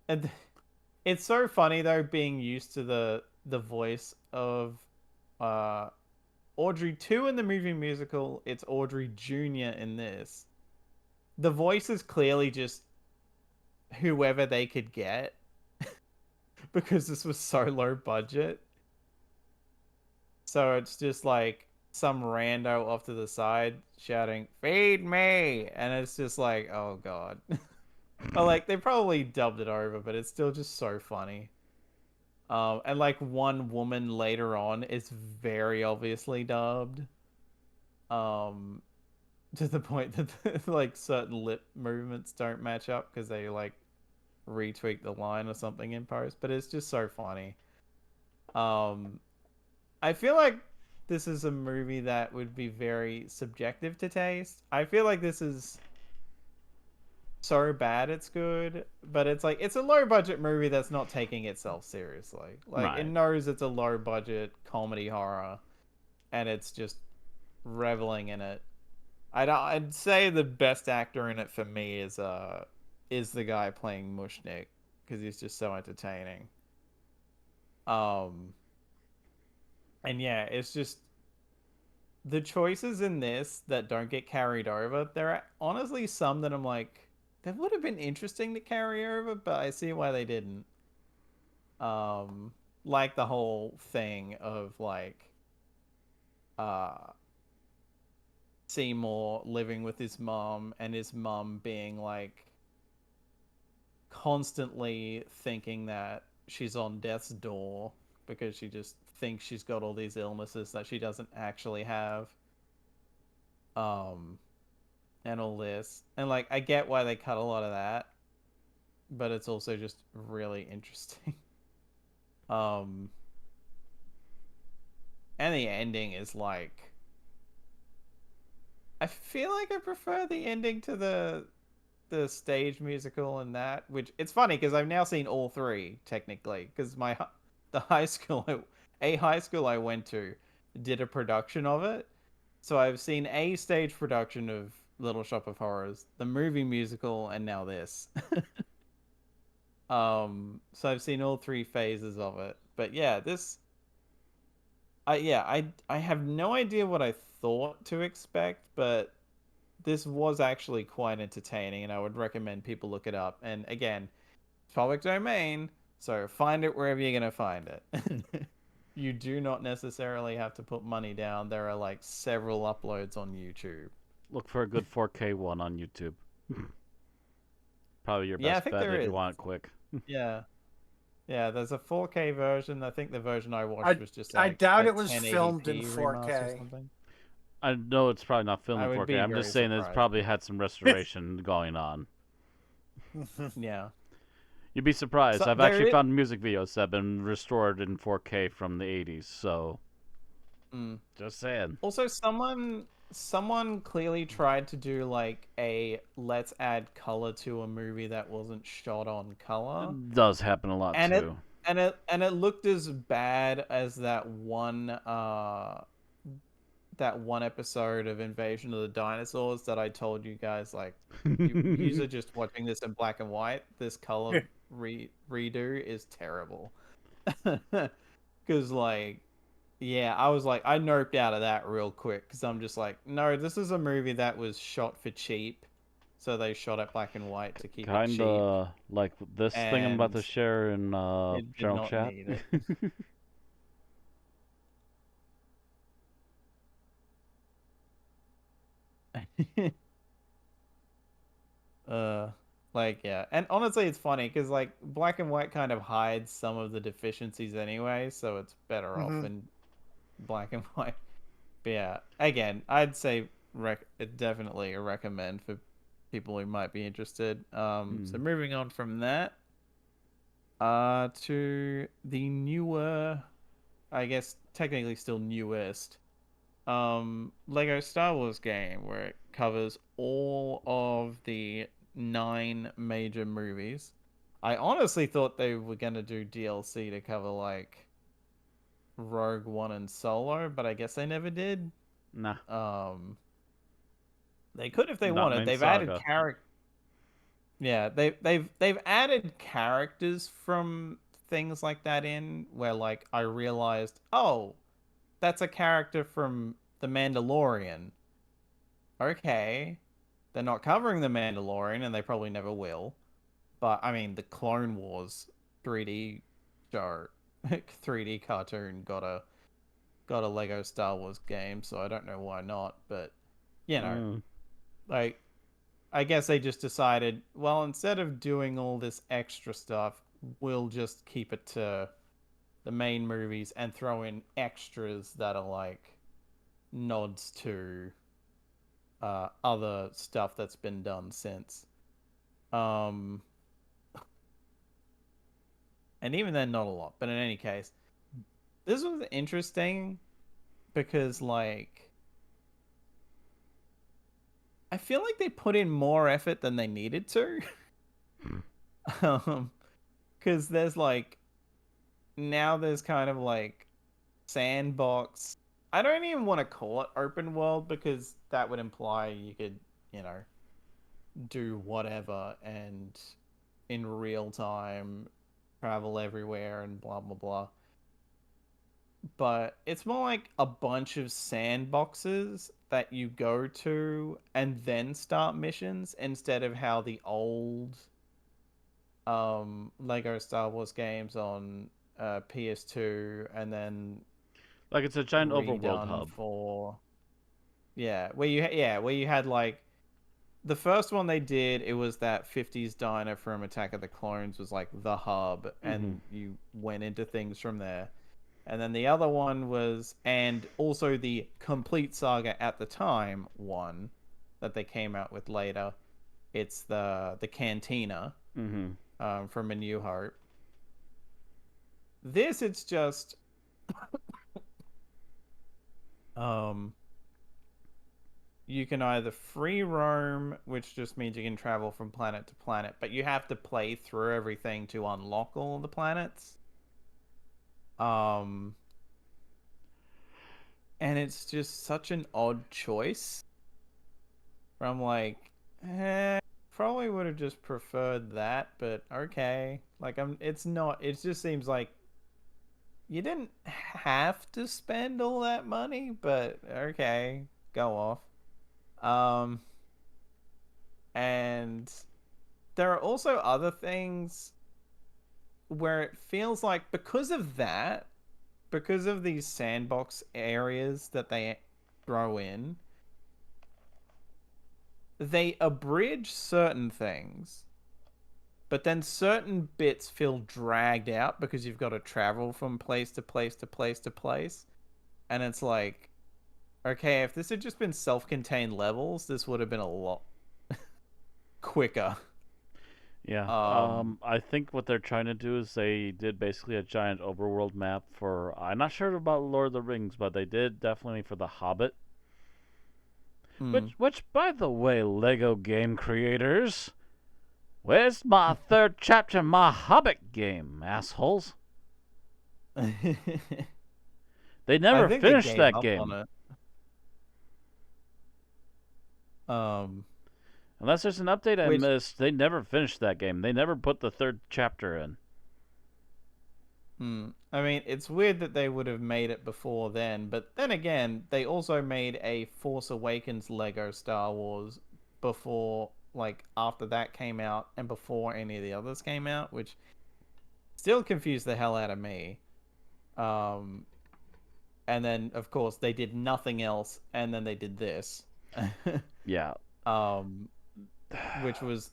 And it's so funny though being used to the voice of uh Audrey 2 in the movie musical, it's Audrey Jr. in this. The voice is clearly just whoever they could get because this was so low budget. So it's just like some rando off to the side shouting, "Feed me!" And it's just like, oh god. But like they probably dubbed it over, but it's still just so funny. And like one woman later on is very obviously dubbed. Um, to the point that like certain lip movements don't match up because they like retweak the line or something in post. But it's just so funny. Um, I feel like this is a movie that would be very subjective to taste. I feel like this is so bad it's good, but it's like it's a low budget movie that's not taking itself seriously. Like it right. knows it's a low budget comedy horror and it's just reveling in it. I'd say the best actor in it for me is the guy playing Mushnick because he's just so entertaining. Um and yeah, it's just the choices in this that don't get carried over, there are honestly some that I'm like, that would have been interesting to carry over, but I see why they didn't. Like the whole thing of like uh Seymour living with his mom and his mom being like constantly thinking that she's on death's door because she just thinks she's got all these illnesses that she doesn't actually have. and all this. And like I get why they cut a lot of that, but it's also just really interesting. um and the ending is like, I feel like I prefer the ending to the stage musical and that, which it's funny because I've now seen all three technically, because the high school a high school I went to did a production of it. So I've seen a stage production of Little Shop of Horrors, the movie musical, and now this. So I've seen all three phases of it. But yeah, this I have no idea what I thought to expect, but this was actually quite entertaining, and I would recommend people look it up. And again, it's public domain, so find it wherever you're gonna find it. You do not necessarily have to put money down. There are like several uploads on YouTube. Look for a good 4K one on YouTube. Probably your Yeah, I best think bet there if is. you want it quick. Yeah. Yeah, there's a 4K version. I think the version I watched I was just I like doubt a it was filmed in 1080p remaster or 4K. something. I know it's probably not filmed I in would 4K. be I'm just very saying it's surprised. probably had some restoration going on. Yeah. You'd be surprised. So I've there actually is. found music videos that have been restored in 4K from the 80s, so Mm. just saying. Also, someone clearly tried to do like a let's add color to a movie that wasn't shot on color, It does happen a lot and it too. and it looked as bad as that one episode of Invasion of the Dinosaurs that I told you guys, like, you are just watching this in black and white. This color redo is terrible. Because like, yeah, I was like, I noped out of that real quick because I'm just like, no, this is a movie that was shot for cheap, so they shot it black and white to keep it cheap, Kinda like this thing I'm about and to share in it did general not chat. need it. uh like, yeah, and honestly it's funny because like black and white kind of hides some of the deficiencies anyway, so it's better off in black and white. But yeah, again, I'd say definitely a recommend for people who might be interested. So moving on from that to the newer, I guess technically still newest, Lego Star Wars game, where it covers all of the 9 major movies. I honestly thought they were gonna do DLC to cover like Rogue One and Solo, but I guess they never did. Nah, They could if they not wanted. main They've added saga. Yeah, they've added characters from things like that in where like I realized, oh, that's a character from The Mandalorian. Okay. They're not covering The Mandalorian, and they probably never will. But I mean, the Clone Wars 3D show, 3D cartoon got a Lego Star Wars game, so I don't know why not. But you know, like, I guess they just decided, well, instead of doing all this extra stuff, we'll just keep it to the main movies and throw in extras that are like nods to other stuff that's been done since. And even then, not a lot. But in any case, this was interesting because, like, I feel like they put in more effort than they needed to. Because there's like, now there's kind of like sandbox. I don't even want to call it open world because that would imply you could, you know, do whatever and in real time travel everywhere and blah blah blah. But it's more like a bunch of sandboxes that you go to and then start missions instead of how the old Lego Star Wars games on PS2 and then Like it's a giant overworld redone hub. for where you had like the first one they did, it was that 50s diner from Attack of the Clones was like the hub, and you went into things from there. And then the other one was, and also the complete Saga at the time one that they came out with later. It's the Cantina from A New Hope. This, it's just you can either free roam, which just means you can travel from planet to planet, but you have to play through everything to unlock all the planets. And it's just such an odd choice. Where I'm like, probably would have just preferred that, but okay. Like, it's not, it just seems like you didn't have to spend all that money, but okay, go off. And there are also other things where it feels like because of that, because of these sandbox areas that they throw in, they abridge certain things, but then certain bits feel dragged out because you've got to travel from place to place to place to place. And it's like, okay, if this had just been self-contained levels, this would have been a lot quicker. Yeah. I think what they're trying to do is they did basically a giant overworld map for. I'm not sure about Lord of the Rings, but they did definitely for The Hobbit. Which, by the way, Lego game creators, where's my third chapter, my Hobbit game, assholes? They never finished that game. Unless there's an update I missed, they never finished that game. They never put the third chapter in. I mean, it's weird that they would have made it before then, but then again, they also made a Force Awakens Lego Star Wars before, like, after that came out and before any of the others came out, which still confused the hell out of me. And then, of course, they did nothing else, and then they did this. Yeah. Which was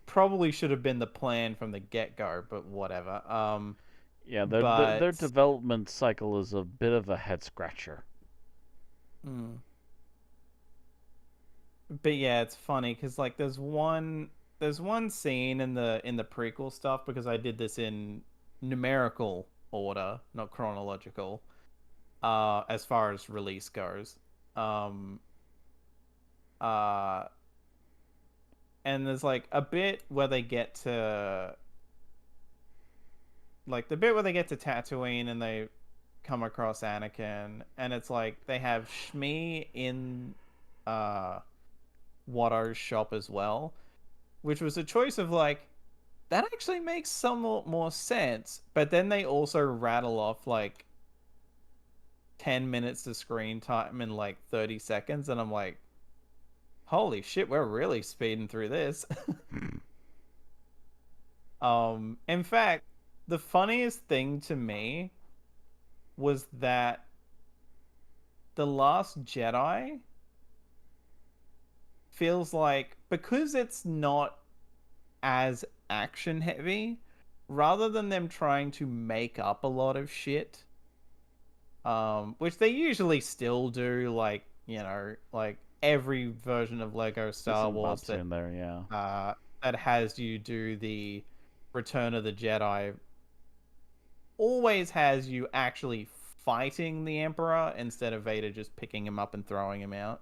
probably should have been the plan from the get-go, but whatever. Yeah, their development cycle is a bit of a head scratcher. But yeah, it's funny because like there's one scene in the prequel stuff, because I did this in numerical order, not chronological, as far as release goes. And there's like a bit where they get to Tatooine and they come across Anakin, and it's like they have Shmi in Watto's shop as well, which was a choice of like, that actually makes somewhat more sense, but then they also rattle off like 10 minutes of screen time in like 30 seconds, and I'm like, holy shit, we're really speeding through this. In fact, the funniest thing to me was that The Last Jedi feels like, because it's not as action heavy, rather than them trying to make up a lot of shit, which they usually still do, like, you know, like every version of Lego Star Wars that, in there, yeah. That has you do the Return of the Jedi always has you actually fighting the Emperor instead of Vader just picking him up and throwing him out.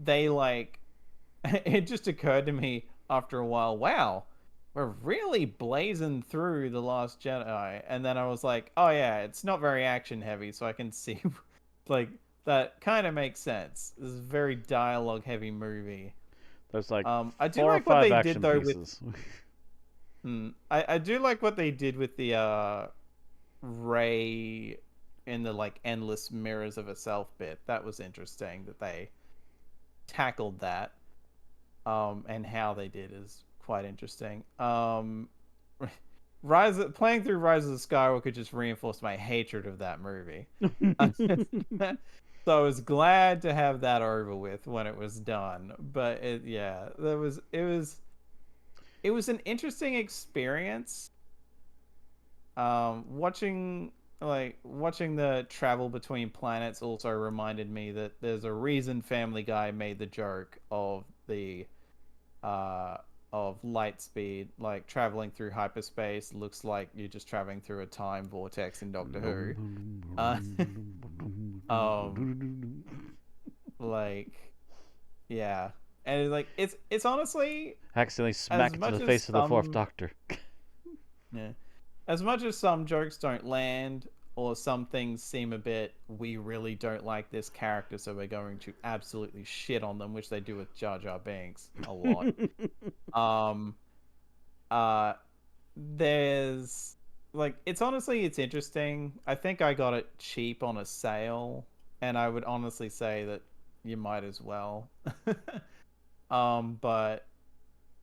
They like it just occurred to me after a while, wow, we're really blazing through The Last Jedi. And then I was like, oh yeah, it's not very action heavy, so I can see like that kind of makes sense. This is a very dialogue heavy movie. There's like I do 4 like or 5 what they action did though pieces. I do like what they did with the Rey in the like endless mirrors of a self bit. That was interesting that they tackled that. And how they did is quite interesting. Playing through Rise of the Skywalker just reinforced my hatred of that movie. So I was glad to have that over with when it was done. But it was it was an interesting experience. Watching the travel between planets also reminded me that there's a reason Family Guy made the joke of the uh of light speed, like traveling through hyperspace looks like you're just traveling through a time vortex in Doctor Who. Uh, um, like yeah, and like it's honestly Accidentally as smacked to much the as face of the Fourth some Doctor. yeah, as much as some jokes don't land or some things seem a bit, we really don't like this character, so we're going to absolutely shit on them, which they do with Jar Jar Binks a lot. Um, uh, there's like it's interesting. I think I got it cheap on a sale, and I would honestly say that you might as well. But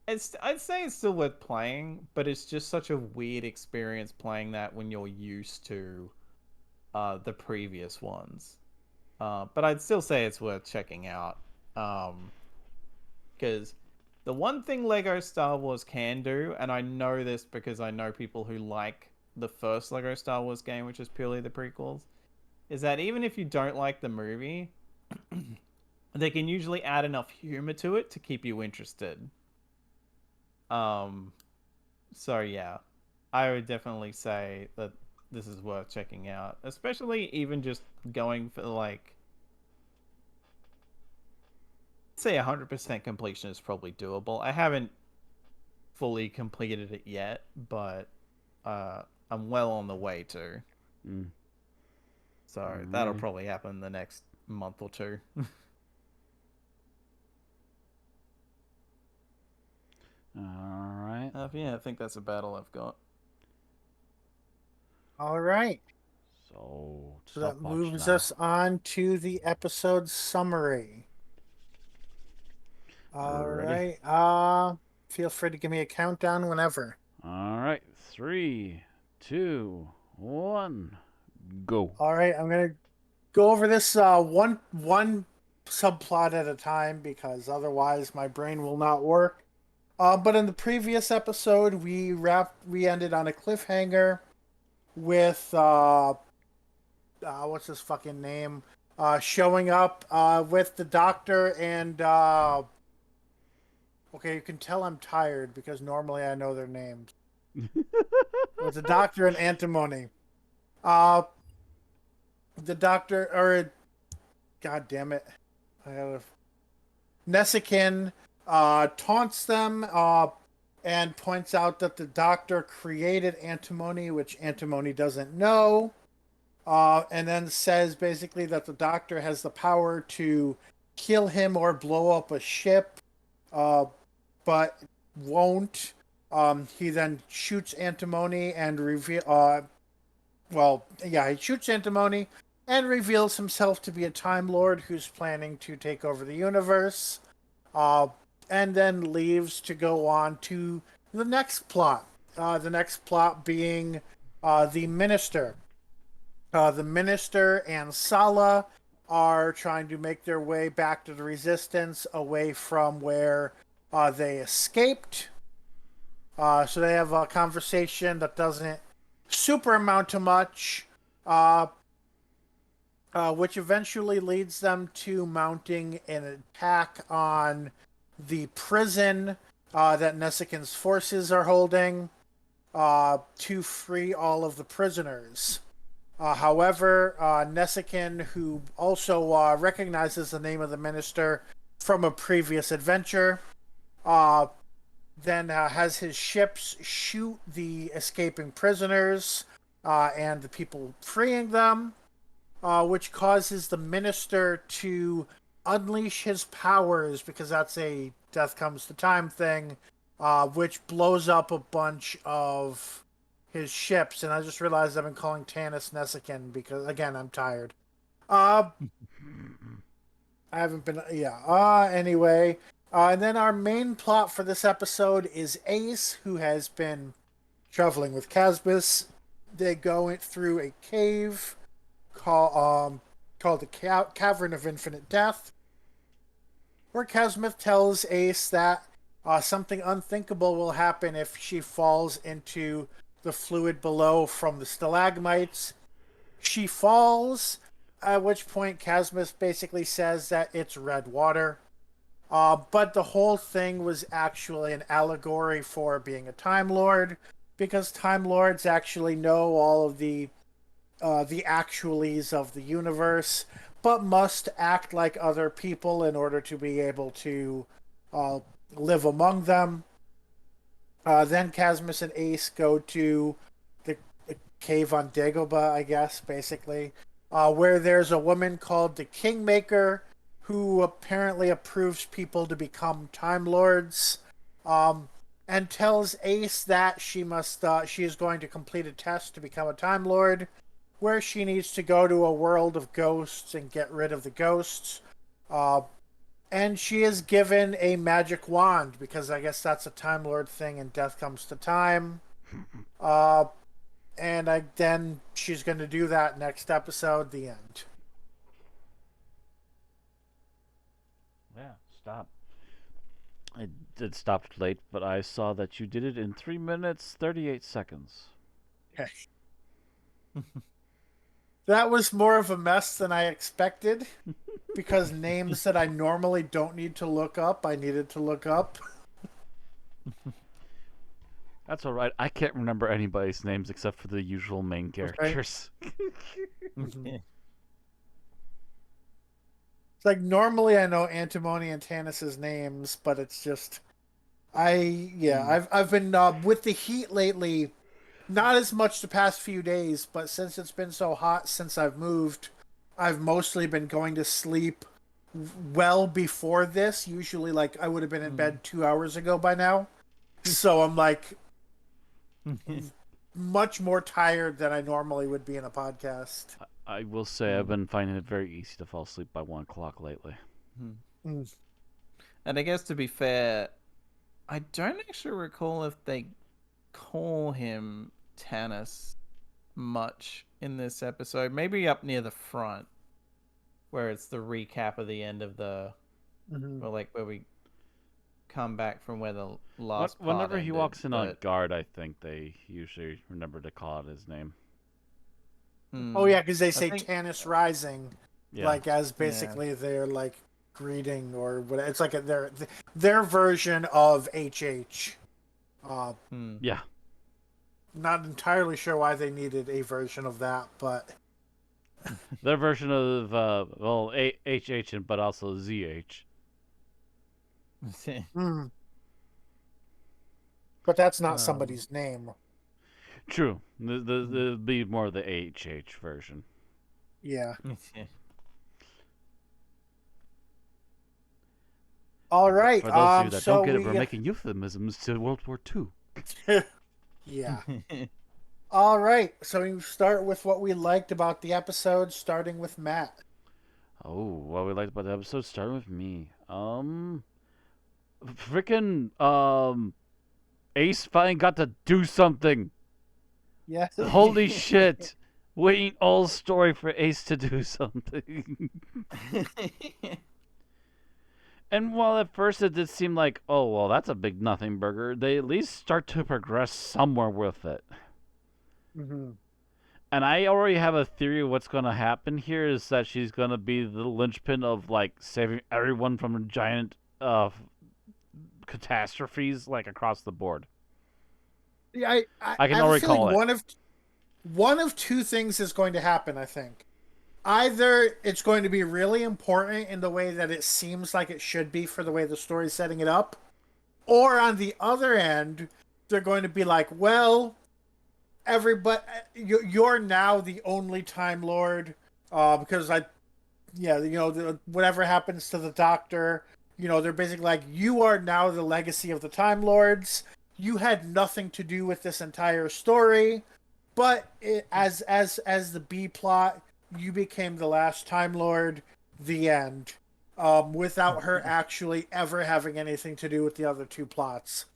I'd say it's still worth playing, but it's just such a weird experience playing that when you're used to the previous ones. But I'd still say it's worth checking out. Because the one thing Lego Star Wars can do, and I know this because I know people who like the first Lego Star Wars game, which is purely the prequels, is that even if you don't like the movie, they can usually add enough humor to it to keep you interested. Um, so yeah, I would definitely say that this is worth checking out, especially even just going for like say 100% completion is probably doable. I haven't fully completed it yet, but I'm well on the way to. Mm. So that'll Alrighty. probably happen in the next month or two. Alright. Yeah, I think that's about all I've got. All right. So, So that stopwatch moves now. us on to the episode summary. All Ready? right. Feel free to give me a countdown whenever. Alright. 3, 2, 1, go. All right. I'm gonna go over this one subplot at a time because otherwise my brain will not work. But in the previous episode, we ended on a cliffhanger with what's his fucking name? Showing up with the doctor and okay, you can tell I'm tired because normally I know their names. With the doctor and antimony. Uh, the doctor or god damn it, I gotta Nessikin taunts them and points out that the doctor created antimony, which antimony doesn't know. And then says basically that the doctor has the power to kill him or blow up a ship, uh, but won't. He then shoots antimony and reveal. He shoots antimony and reveals himself to be a Time Lord who's planning to take over the universe. Uh, and then leaves to go on to the next plot. The next plot being the Minister. The Minister and Sala are trying to make their way back to the Resistance, away from where they escaped. So they have a conversation that doesn't super amount to much, which eventually leads them to mounting an attack on the prison that Nessikin's forces are holding to free all of the prisoners. However, Nessikin, who also recognizes the name of the minister from a previous adventure, uh, then has his ships shoot the escaping prisoners and the people freeing them, which causes the minister to unleash his powers because that's a death comes to time thing, which blows up a bunch of his ships. And I just realized I've been calling Tanis Nessikin because, again, I'm tired. Uh, I haven't been, yeah. Anyway. And then our main plot for this episode is Ace, who has been traveling with Casbus. They go through a cave called the Cavern of Infinite Death, where Casmith tells Ace that something unthinkable will happen if she falls into the fluid below from the stalagmites. She falls, at which point Casmus basically says that it's red water. But the whole thing was actually an allegory for being a Time Lord, because Time Lords actually know all of the actualities of the universe, but must act like other people in order to be able to uh, live among them. Then Casmus and Ace go to the cave on Dagobah, I guess, basically, where there's a woman called the Kingmaker who apparently approves people to become Time Lords, and tells Ace that she is going to complete a test to become a Time Lord, where she needs to go to a world of ghosts and get rid of the ghosts. And she is given a magic wand, because I guess that's a Time Lord thing, and death comes to time. Then she's going to do that next episode, the end. Yeah, stop. I did stop late, but I saw that you did it in 3 minutes, 38 seconds. Okay. That was more of a mess than I expected, because names that I normally don't need to look up, I needed to look up. That's alright. I can't remember anybody's names except for the usual main characters. It's like, normally I know Antimony and Tanis's names, but it's just... I've been with the heat lately, not as much the past few days, but since it's been so hot since I've moved, I've mostly been going to sleep well before this. Usually, like, I would have been in bed 2 hours ago by now. So I'm like much more tired than I normally would be in a podcast. I will say I've been finding it very easy to fall asleep by 1 o'clock lately. And I guess, to be fair, I don't actually recall if they call him Tanis much in this episode. Maybe up near the front, where it's the recap of the end of the, or like where we come back from where the last part Whenever he ended, walks in on but- guard, I think they usually remember to call out his name. Oh yeah, because they say think- Tanis Rising, Yeah. like, as basically their like greeting, or what. It's like their version of HH. Yeah. Not entirely sure why they needed a version of that, but Their version of, HH, but also ZH. but that's not somebody's name. True. There'll be more of the HH version. Yeah. All right. For those of you that so don't get it, we, we're making euphemisms to World War II. yeah. All right. So we start with what we liked about the episode, starting with Matt. Oh, what we liked about the episode, starting with me. Freaking, Ace finally got to do something. Yeah. Holy shit. Waiting all story for Ace to do something. And while at first it did seem like, oh, well, that's a big nothing burger, they at least start to progress somewhere with it. Mm-hmm. And I already have a theory of what's going to happen here, is that she's going to be the linchpin of, like, saving everyone from giant catastrophes, like, across the board. Yeah, I can have a already call feeling it. One of two things is going to happen, I think. Either it's going to be really important in the way that it seems like it should be for the way the story's setting it up, or on the other end, they're going to be like, well, everybody, you're now the only Time Lord, because whatever happens to the Doctor, they're basically like, you are now the legacy of the Time Lords. You had nothing to do with this entire story, but as the B plot, you became the last Time Lord. The end. Without her actually ever having anything to do with the other two plots.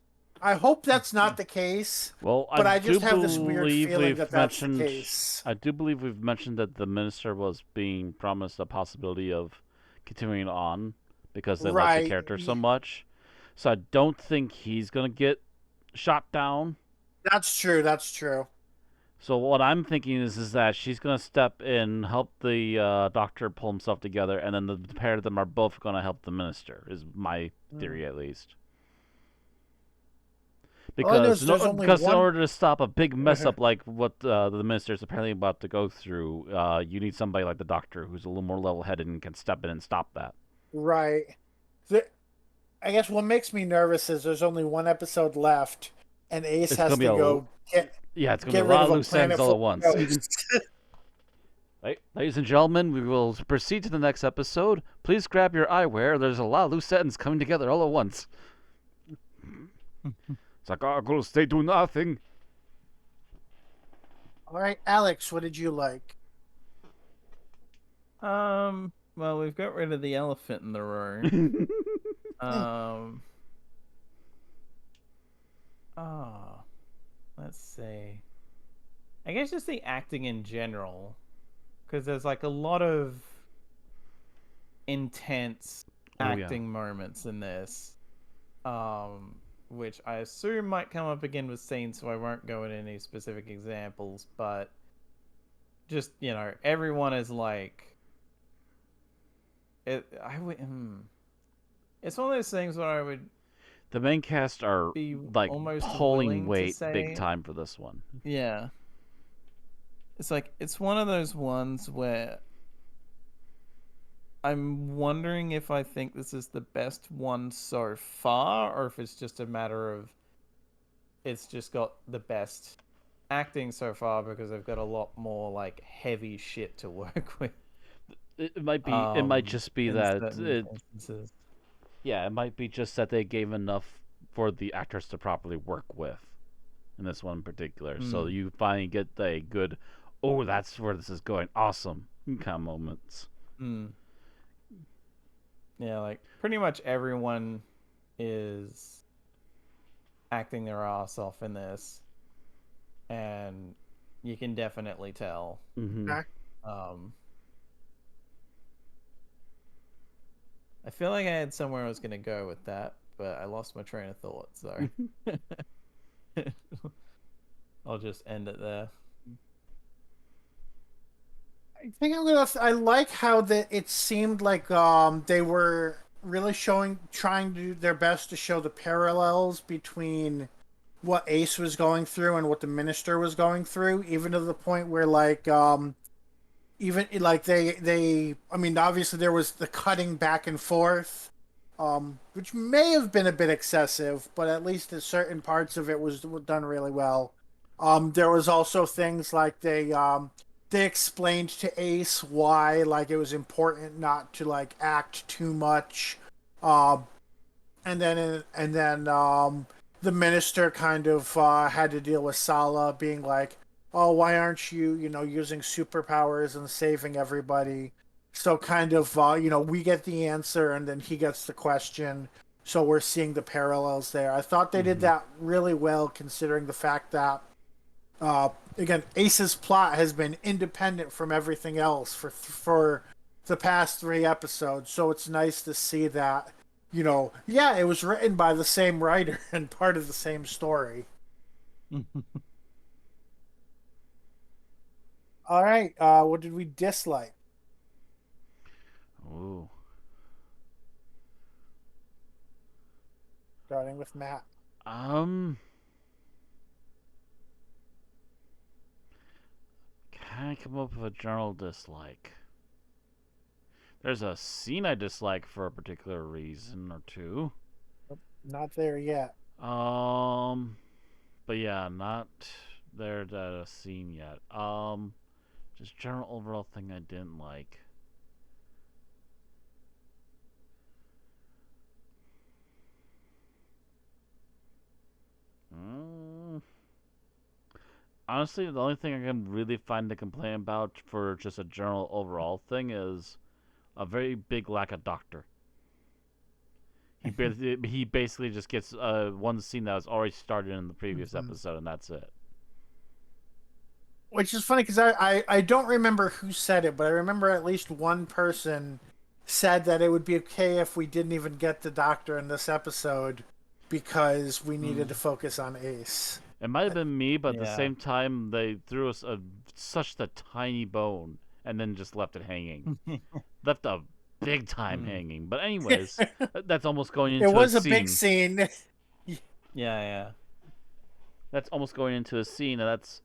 I hope that's not the case. Well, but I just have this weird feeling that that's the case. I do believe we've mentioned that the minister was being promised a possibility of continuing on because they like the character so much. So I don't think he's gonna get shot down. That's true. That's true. So what I'm thinking is that she's gonna step in, help the doctor pull himself together, and then the pair of them are both gonna help the minister. Is my theory at least. All I know Because is there's only because in one. order to stop a big mess up like what the minister is apparently about to go through, you need somebody like the doctor who's a little more level-headed and can step in and stop that. Right. The, I guess what makes me nervous is there's only one episode left, and Ace It's gonna has be to go yeah, it's gonna be get a rid lot of of a loose ends planet all full at once. of ghosts. Right, ladies and gentlemen, we will proceed to the next episode. Please grab your eyewear. There's a lot of loose ends coming together all at once. It's like, oh, go stay do nothing. All right, Alex, what did you like? Well, we've got rid of the elephant in the room. Oh, let's see. I guess just the acting in general, because there's like a lot of intense acting moments in this, which I assume might come up again with scenes, so I won't go into any specific examples, but just, everyone is like it's one of those things where I would The main cast are be like almost pulling willing to weight say, big time for this one. yeah. It's like, it's one of those ones where I'm wondering if I think this is the best one so far, or if it's just a matter of it's just got the best acting so far because I've got a lot more like heavy shit to work with. It might be. It might just be in that. certain instances. Yeah, it might be just that they gave enough for the actors to properly work with in this one in particular. So you finally get a good, oh, that's where this is going. Awesome kind of moments. Yeah, like pretty much everyone is acting their ass off in this, and you can definitely tell. Okay. I feel like I had somewhere I was going to go with that, but I lost my train of thought, so I'll just end it there. I think I like how that it seemed like they were really trying to do their best to show the parallels between what Ace was going through and what the minister was going through, even to the point where even like they I mean, obviously there was the cutting back and forth, which may have been a bit excessive, but at least in certain parts of it was done really well. There was also things like they explained to Ace why like it was important not to like act too much, um, and then the minister kind of had to deal with Sala being like, "Oh, why aren't you, using superpowers and saving everybody?" So kind of, we get the answer and then he gets the question. So we're seeing the parallels there. I thought they did that really well, considering the fact that, again, Ace's plot has been independent from everything else for the past 3 episodes. So it's nice to see that, yeah, it was written by the same writer and part of the same story. All right. What did we dislike? Ooh. Starting with Matt. Can I come up with a general dislike? There's a scene I dislike for a particular reason or two. Not there yet. But yeah, not there at a scene yet. Just general overall thing I didn't like. Honestly, the only thing I can really find to complain about for just a general overall thing is a very big lack of doctor. He basically just gets one scene that was already started in the previous episode, and that's it. Which is funny because I don't remember who said it, but I remember at least one person said that it would be okay if we didn't even get the doctor in this episode because we needed to focus on Ace. It might have been me, but at the Yeah. same time, they threw us such a tiny bone and then just left it hanging. Left a big time hanging. But anyways, that's almost going into It was a a big scene. scene. Yeah. That's almost going into a scene, and that's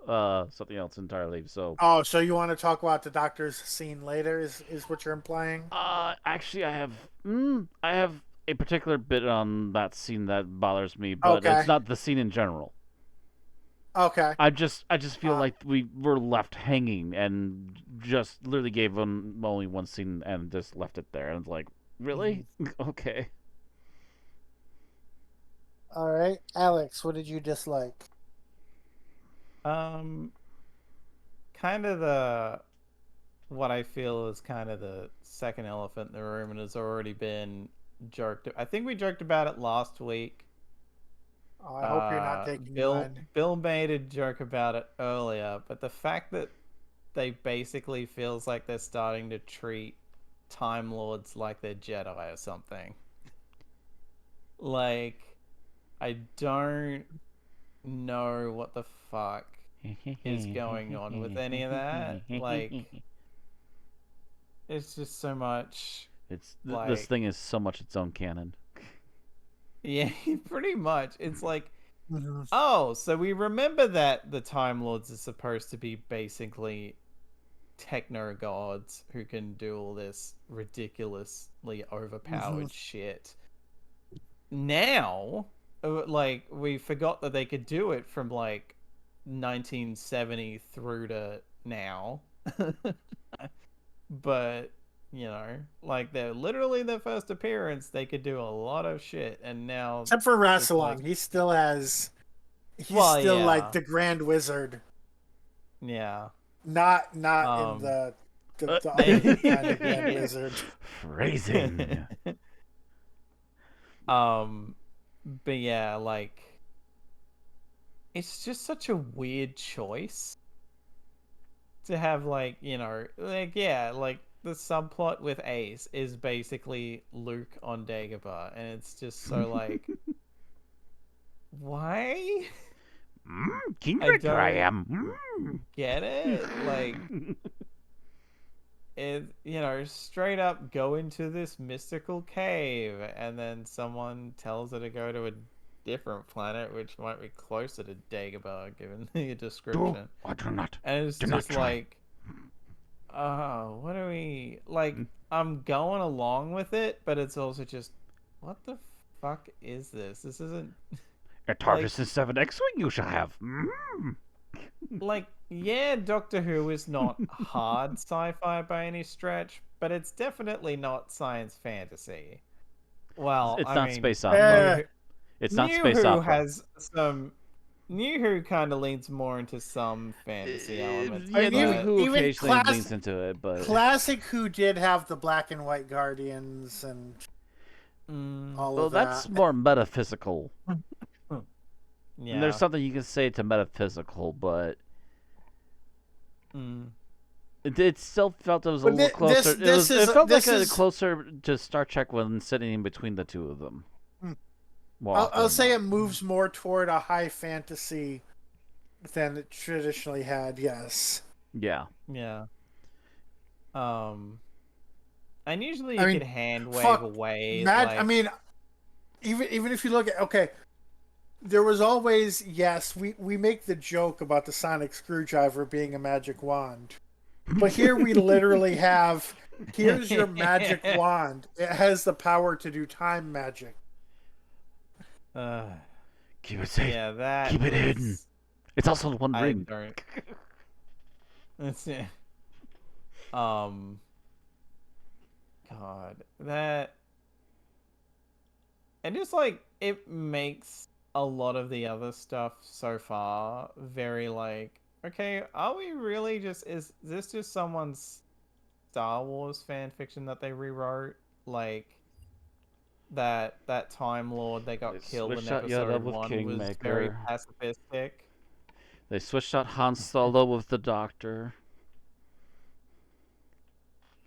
something else entirely. So, Oh, so you want to talk about the doctor's scene later? Is what you're implying? actually, I have a particular bit on that scene that bothers me, but Okay. it's not the scene in general. Okay. I just feel Uh, like we were left hanging and just literally gave them only one scene and just left it there. And it's like, really? Okay. All right, Alex, what did you dislike? Kind of what I feel is kind of the second elephant in the room, and has already been joked. I think we joked about it last week. Oh, I hope you're not taking mine. Bill made a joke about it earlier, but the fact that they basically feels like they're starting to treat Time Lords like they're Jedi or something. Like, I don't know what the fuck is going on with any of that. Like, it's just so much. This like, thing is so much its own canon. Yeah, pretty much. It's like, Mhm. oh, so we remember that the Time Lords are supposed to be basically techno gods who can do all this ridiculously overpowered shit. Now, like, we forgot that they could do it from like 1970 through to now. But, you know, like, they're literally their first appearance, they could do a lot of shit, and now Except for it's Rassilon, like, he still has. He's Well, still yeah. like the Grand Wizard, yeah. not in the other kind of Grand Wizard. Phrasing. But yeah, like, it's just such a weird choice to have, like, you know, like, yeah, like, the subplot with Ace is basically Luke on Dagobah, and it's just so like, why? King I Victor, I don't am. get it. Like, it, you know, straight up go into this mystical cave, and then someone tells her to go to a different planet, which might be closer to Dagobah, given the description. I do not. And it's Do not just try. like, oh, what are we like? I'm going along with it, but it's also just, what the fuck is this? This isn't A TARDIS and 7 X-Wing you shall have. like, yeah, Doctor Who is not hard sci-fi by any stretch, but it's definitely not science fantasy. Well, It's I not mean, space opera. It's not New space Who opera. has some. New Who kind of leans more into some fantasy elements. Yeah, New but- Who even occasionally leans into it, but Classic Who did have the black and white Guardians and all well, of that. that's more metaphysical. Yeah. And there's something you can say to metaphysical, but it still felt it was a But little closer. It felt like is closer to Star Trek when sitting in between the two of them. More often I'll than say not. it moves more toward a high fantasy than it traditionally had. Yes. Yeah. Yeah. And usually I you mean, could hand wave fuck, away. I mean, even if you look at, okay, there was always, yes, we make the joke about the sonic screwdriver being a magic wand, but here we literally have, here's your magic wand. It has the power to do time magic. Keep it safe. Yeah, that. Keep it hidden. It's also the one I ring. don't. That's it. God, that. And just like, it makes a lot of the other stuff so far very like, okay, are we really just, is this just someone's Star Wars fan fiction that they rewrote? Like, that Time Lord that got They killed in switched out Yoda episode with 1 was very Kingmaker. pacifistic. They switched out Han Solo with the Doctor.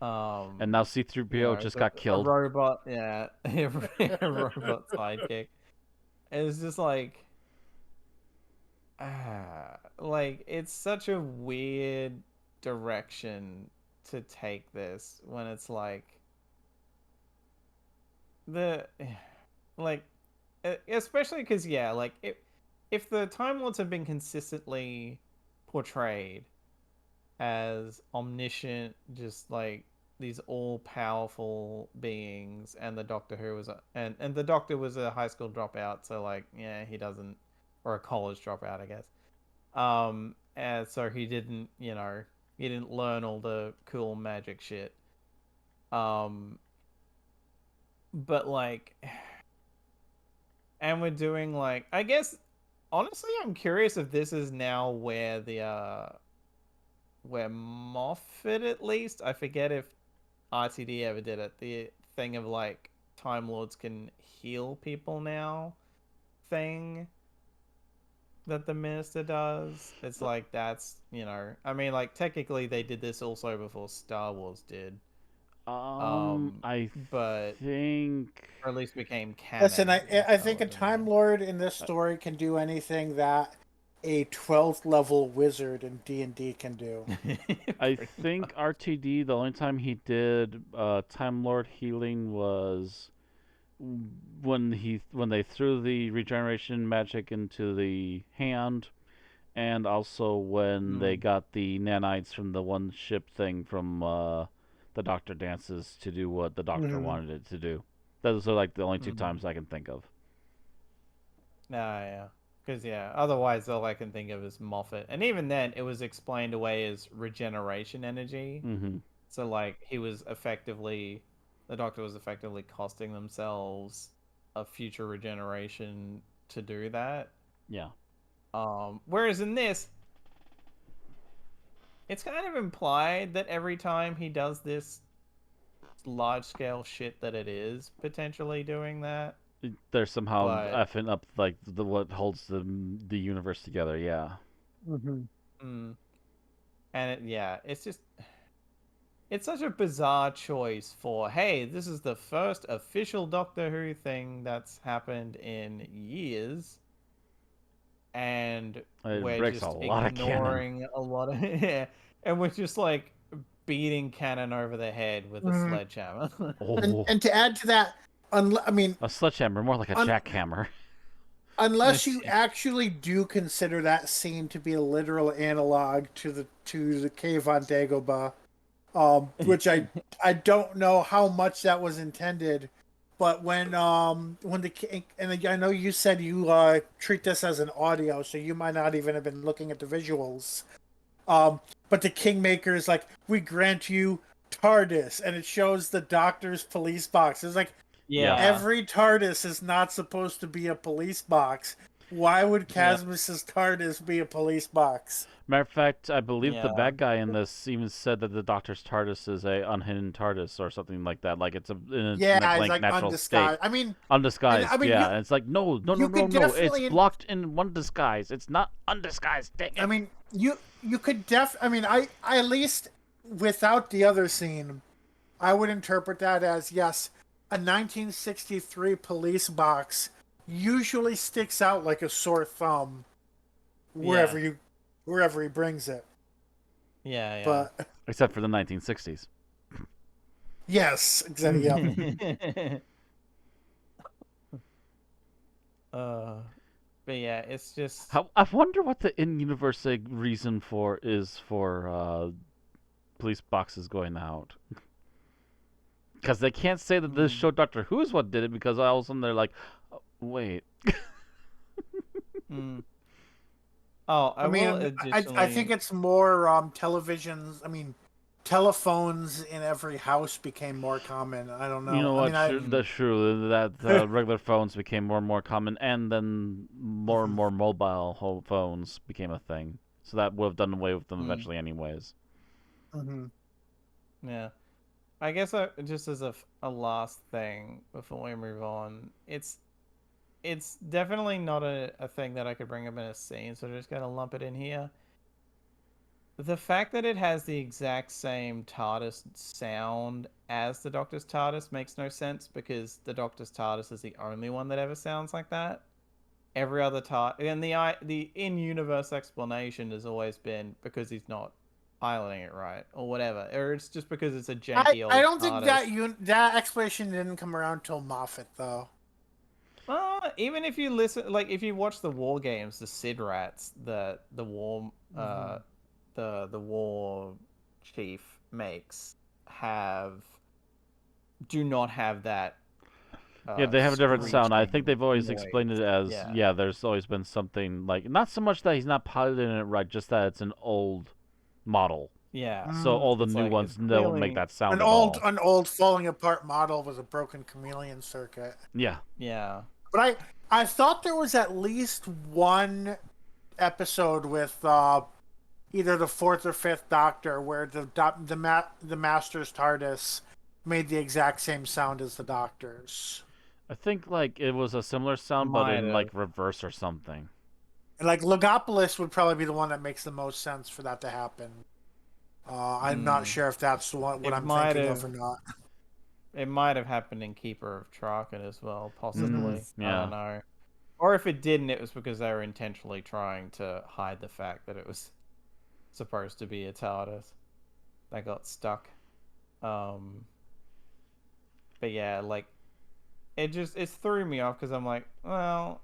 And now C-3PO You know, just got killed. A robot, yeah, a robot sidekick. it's just like it's such a weird direction to take this when it's like the like especially because yeah, like if the Time Lords have been consistently portrayed as omniscient, just like these all-powerful beings, and the Doctor Who was and the Doctor was a high school dropout, so like yeah, he doesn't, or a college dropout, I guess. And so he didn't, he didn't learn all the cool magic shit. Um, but like, and we're doing like, I guess, honestly, I'm curious if this is now where where Moffat, at least, I forget if RTD ever did it, the thing of like Time Lords can heal people now thing that the minister does. It's like that's, I mean, like technically they did this also before Star Wars did. I But think. or at least became Listen, canon I in I Star think a Wars Time anyway. Lord in this story can do anything that a 12th level wizard in D&D can do. I Pretty think RTD, the only time he did Time Lord healing was when they threw the regeneration magic into the hand, and also when they much. got the nanites from the one ship thing from the Doctor dances to do what the Doctor Hmm. wanted it to do. Those are like the only two Mm-hmm. times I can think of. Nah, yeah. Because, yeah, otherwise all I can think of is Moffat. And even then, it was explained away as regeneration energy. Mm-hmm. So, like, the Doctor was effectively costing themselves a future regeneration to do that. Yeah. Whereas in this, it's kind of implied that every time he does this large scale shit that it is potentially doing that. They're somehow But, effing up like the what holds the universe together. Yeah. Hmm. mm, and yeah, it's such a bizarre choice for, hey, this is the first official Doctor Who thing that's happened in years, and It we're breaks a just lot of canon. ignoring a lot of yeah, and we're just like beating canon over the head with a Hmm. sledgehammer. Oh, And to add to that, I mean, a sledgehammer, more like a un, jackhammer. unless This- you actually do consider that scene to be a literal analog to the cave on Dagobah, which I don't know how much that was intended, but when the and I know you said you treat this as an audio, so you might not even have been looking at the visuals. But the Kingmaker is like, we grant you TARDIS, and it shows the Doctor's police box. It's like Yeah. yeah, every TARDIS is not supposed to be a police box. Why would yeah, Casmus's TARDIS be a police box? Matter of fact, I believe the yeah, bad guy in this even said that the Doctor's TARDIS is a unhidden TARDIS or something like that. Like it's in its Yeah, it's like like natural state, undisguised. I mean, and I undisguised. mean Yeah, and it's like no, no, no, you no, could no. It's definitely blocked in one disguise. It's not undisguised. Dang I it. mean you could I mean I at least without the other scene, I would interpret that as yes, a 1963 police box usually sticks out like a sore thumb yeah, wherever you wherever he brings it. yeah, But Except for the 1960s. yes, exactly. Yep. yeah. uh, but yeah, it's just I wonder what the in-universe reason for is for police boxes going out. Because they can't say that this mm, show Doctor Who is what did it because all of a sudden they're like, "Oh, wait, mm. Oh, I I will mean, I think additionally. it's more televisions. I mean, telephones in every house became more common. I don't you know. know I what? mean, I Mm, That's true. That regular phones became more and more common, and then more and Mhm. more mobile phones became a thing. So that would have done away with them mm, eventually, anyways. Mhm. yeah. I guess just as a last thing before we move on, it's definitely not a thing that I could bring up in a scene, so I'm just gonna lump it in here. The fact that it has the exact same TARDIS sound as the Doctor's TARDIS makes no sense because the Doctor's TARDIS is the only one that ever sounds like that. every other and the in-universe explanation has always been because he's not piloting it right or whatever, or it's just because it's a janky old I don't think TARDIS. that explanation didn't come around till Moffat though. Even if you listen, like if you watch the war games, the Sid Rats, the war the war chief makes do not have that Yeah, they have a different sound. I think screeching they've always explained noise. it as, Yeah. yeah, there's always been something, like, not so much that he's not piloting it right, just that it's an old model. Yeah. So all the It's new like it's ones don't make clearly that sound at all. An old falling apart model with a broken chameleon circuit. Yeah. yeah. But I thought there was at least one episode with either the fourth or fifth Doctor where the Master's TARDIS made the exact same sound as the Doctor's. I think, like, it was a similar sound, but Might in, have. like, reverse or something. And like Logopolis would probably be the one that makes the most sense for that to happen. I'm not sure if that's the one what I'm thinking of or not. It might have happened in Keeper of Traken as well, possibly. Yeah. I don't know. Or if it didn't, it was because they were intentionally trying to hide the fact that it was supposed to be a TARDIS that got stuck. But yeah, like it threw me off because I'm like, well,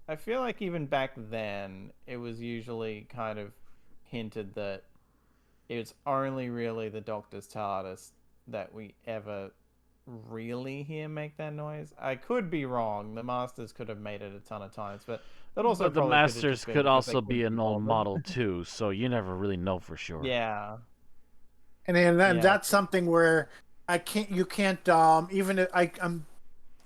I feel like even back then it was usually kind of hinted that it's only really the Doctor's TARDIS that we ever really hear make that noise. I could be wrong. The Masters could have made it a ton of times, but that also But the probably could have Masters just been could because they also be couldn't an old bothered. model, too, so you never really know for sure. Yeah. And Yeah. that's something where you can't even if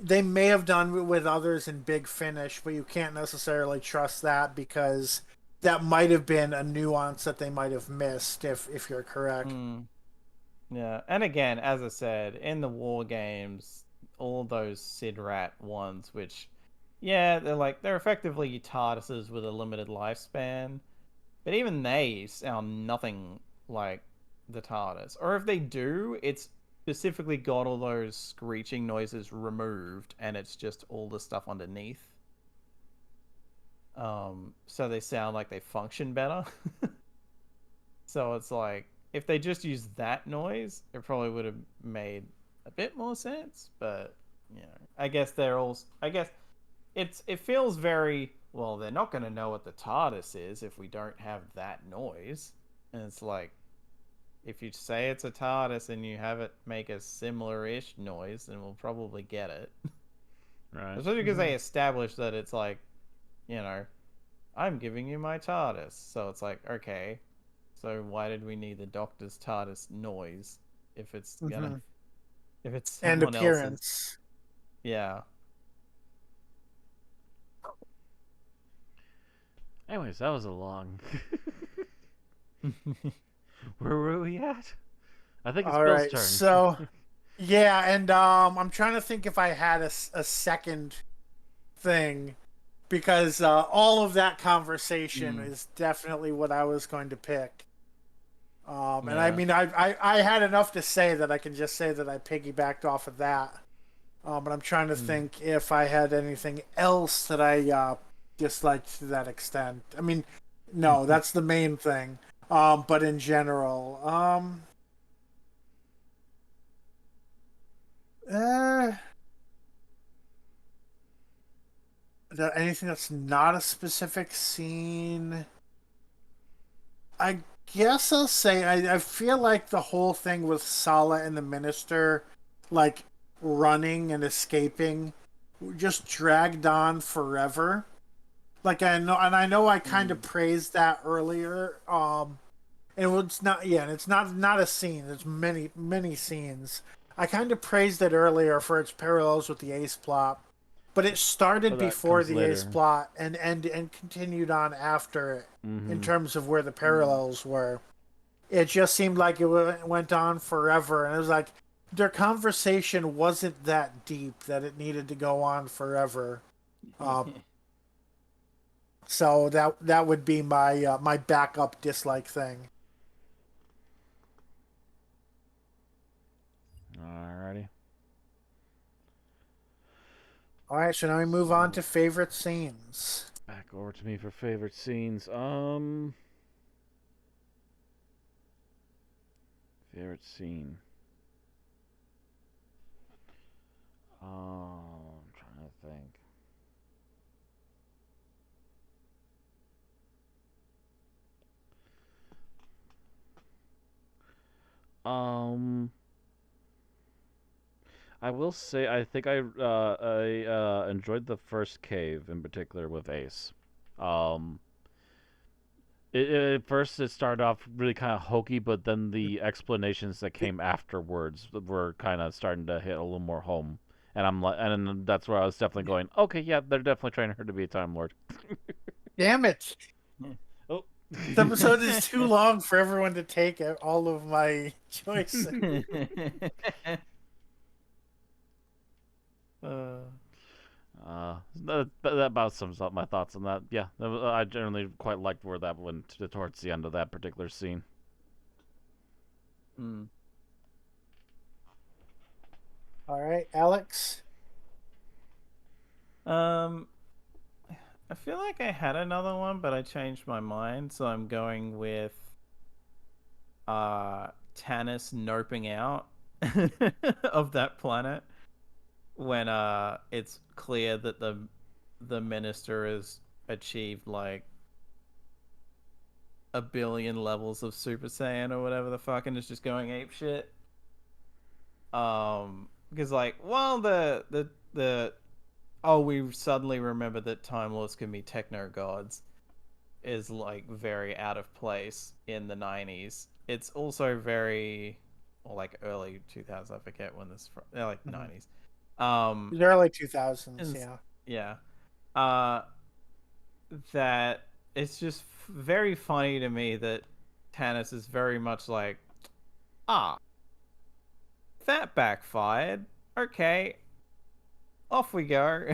they may have done with others in Big Finish, but you can't necessarily trust that because that might have been a nuance that they might have missed if you're correct. Yeah, and again, as I said, in the war games, all those Sid Rat ones, which, yeah, they're effectively TARDISes with a limited lifespan, but even they sound nothing like the TARDIS. Or if they do, it's specifically got all those screeching noises removed, and it's just all the stuff underneath. So they sound like they function better. So it's like, if they just used that noise, it probably would have made a bit more sense. But I guess it feels very well. They're not going to know what the TARDIS is if we don't have that noise. And it's like, if you say it's a TARDIS and you have it make a similar-ish noise, then we'll probably get it. Right. Especially because they established that it's like, I'm giving you my TARDIS, so it's like, okay. So why did we need the Doctor's TARDIS noise if it's if it's and someone appearance? Else's? Yeah. Anyways, that was a long. Where were we at? I think it's All Bill's right, turn. so yeah, and I'm trying to think if I had a second thing because all of that conversation is definitely what I was going to pick. And I mean, I had enough to say that I can just say that I piggybacked off of that. But I'm trying to think if I had anything else that I disliked to that extent. I mean, no, that's the main thing. But in general, anything that's not a specific scene. I guess I'll say I feel like the whole thing with Sala and the Minister, like running and escaping, just dragged on forever. Like I know I kind of praised that earlier. And it's not and it's not a scene. There's many scenes. I kind of praised it earlier for its parallels with the Ace plot, but it started But that before comes the Ace later. plot and continued on after it in terms of where the parallels were. It just seemed like it went on forever, and it was like their conversation wasn't that deep that it needed to go on forever. So that would be my my backup dislike thing. Alrighty. All right, so now we move on to favorite scenes. Back over to me for favorite scenes. Favorite scene. I'm trying to think. Um, I will say I think I enjoyed the first cave in particular with Ace. Um, at first it started off really kind of hokey, but then the explanations that came afterwards were kind of starting to hit a little more home. And I'm like, and that's where I was definitely going. Okay, yeah, they're definitely trying her to be a Time Lord. Damn it! Oh, This episode is too long for everyone to take all of my choices. that about sums up my thoughts on that. Yeah, I generally quite liked where that went towards the end of that particular scene. Mm. All right, Alex. I feel like I had another one, but I changed my mind, so I'm going with Tanis noping out of that planet when it's clear that the minister has achieved like 1 billion levels of Super Saiyan or whatever the fuck, and is just going ape shit. Because like, well, the oh, we suddenly remember that Time Lords can be techno gods is like very out of place in the 90s. It's also very, or like early 2000s. I forget when this from. Like 90s. The early 2000s, And- yeah. yeah. That it's just very funny to me that Tanis is very much like, ah, that backfired. Okay, off we go.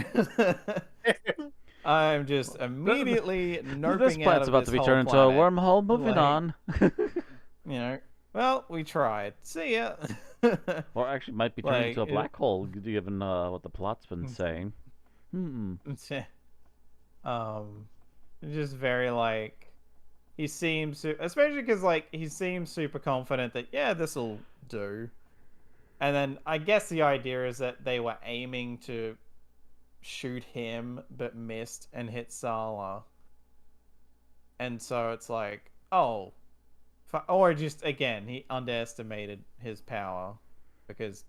I'm just immediately This noping out planet's of about this to be whole turned into a planet. wormhole. Moving Like, on. Well, we tried. See ya. Or actually, might be turned into a black hole, given what the plot's been saying. Just very like he seems, especially because like he seems super confident that yeah, this will do. And then I guess the idea is that they were aiming to shoot him but missed and hit Sala. And so it's like, oh, or just again, he underestimated his power because,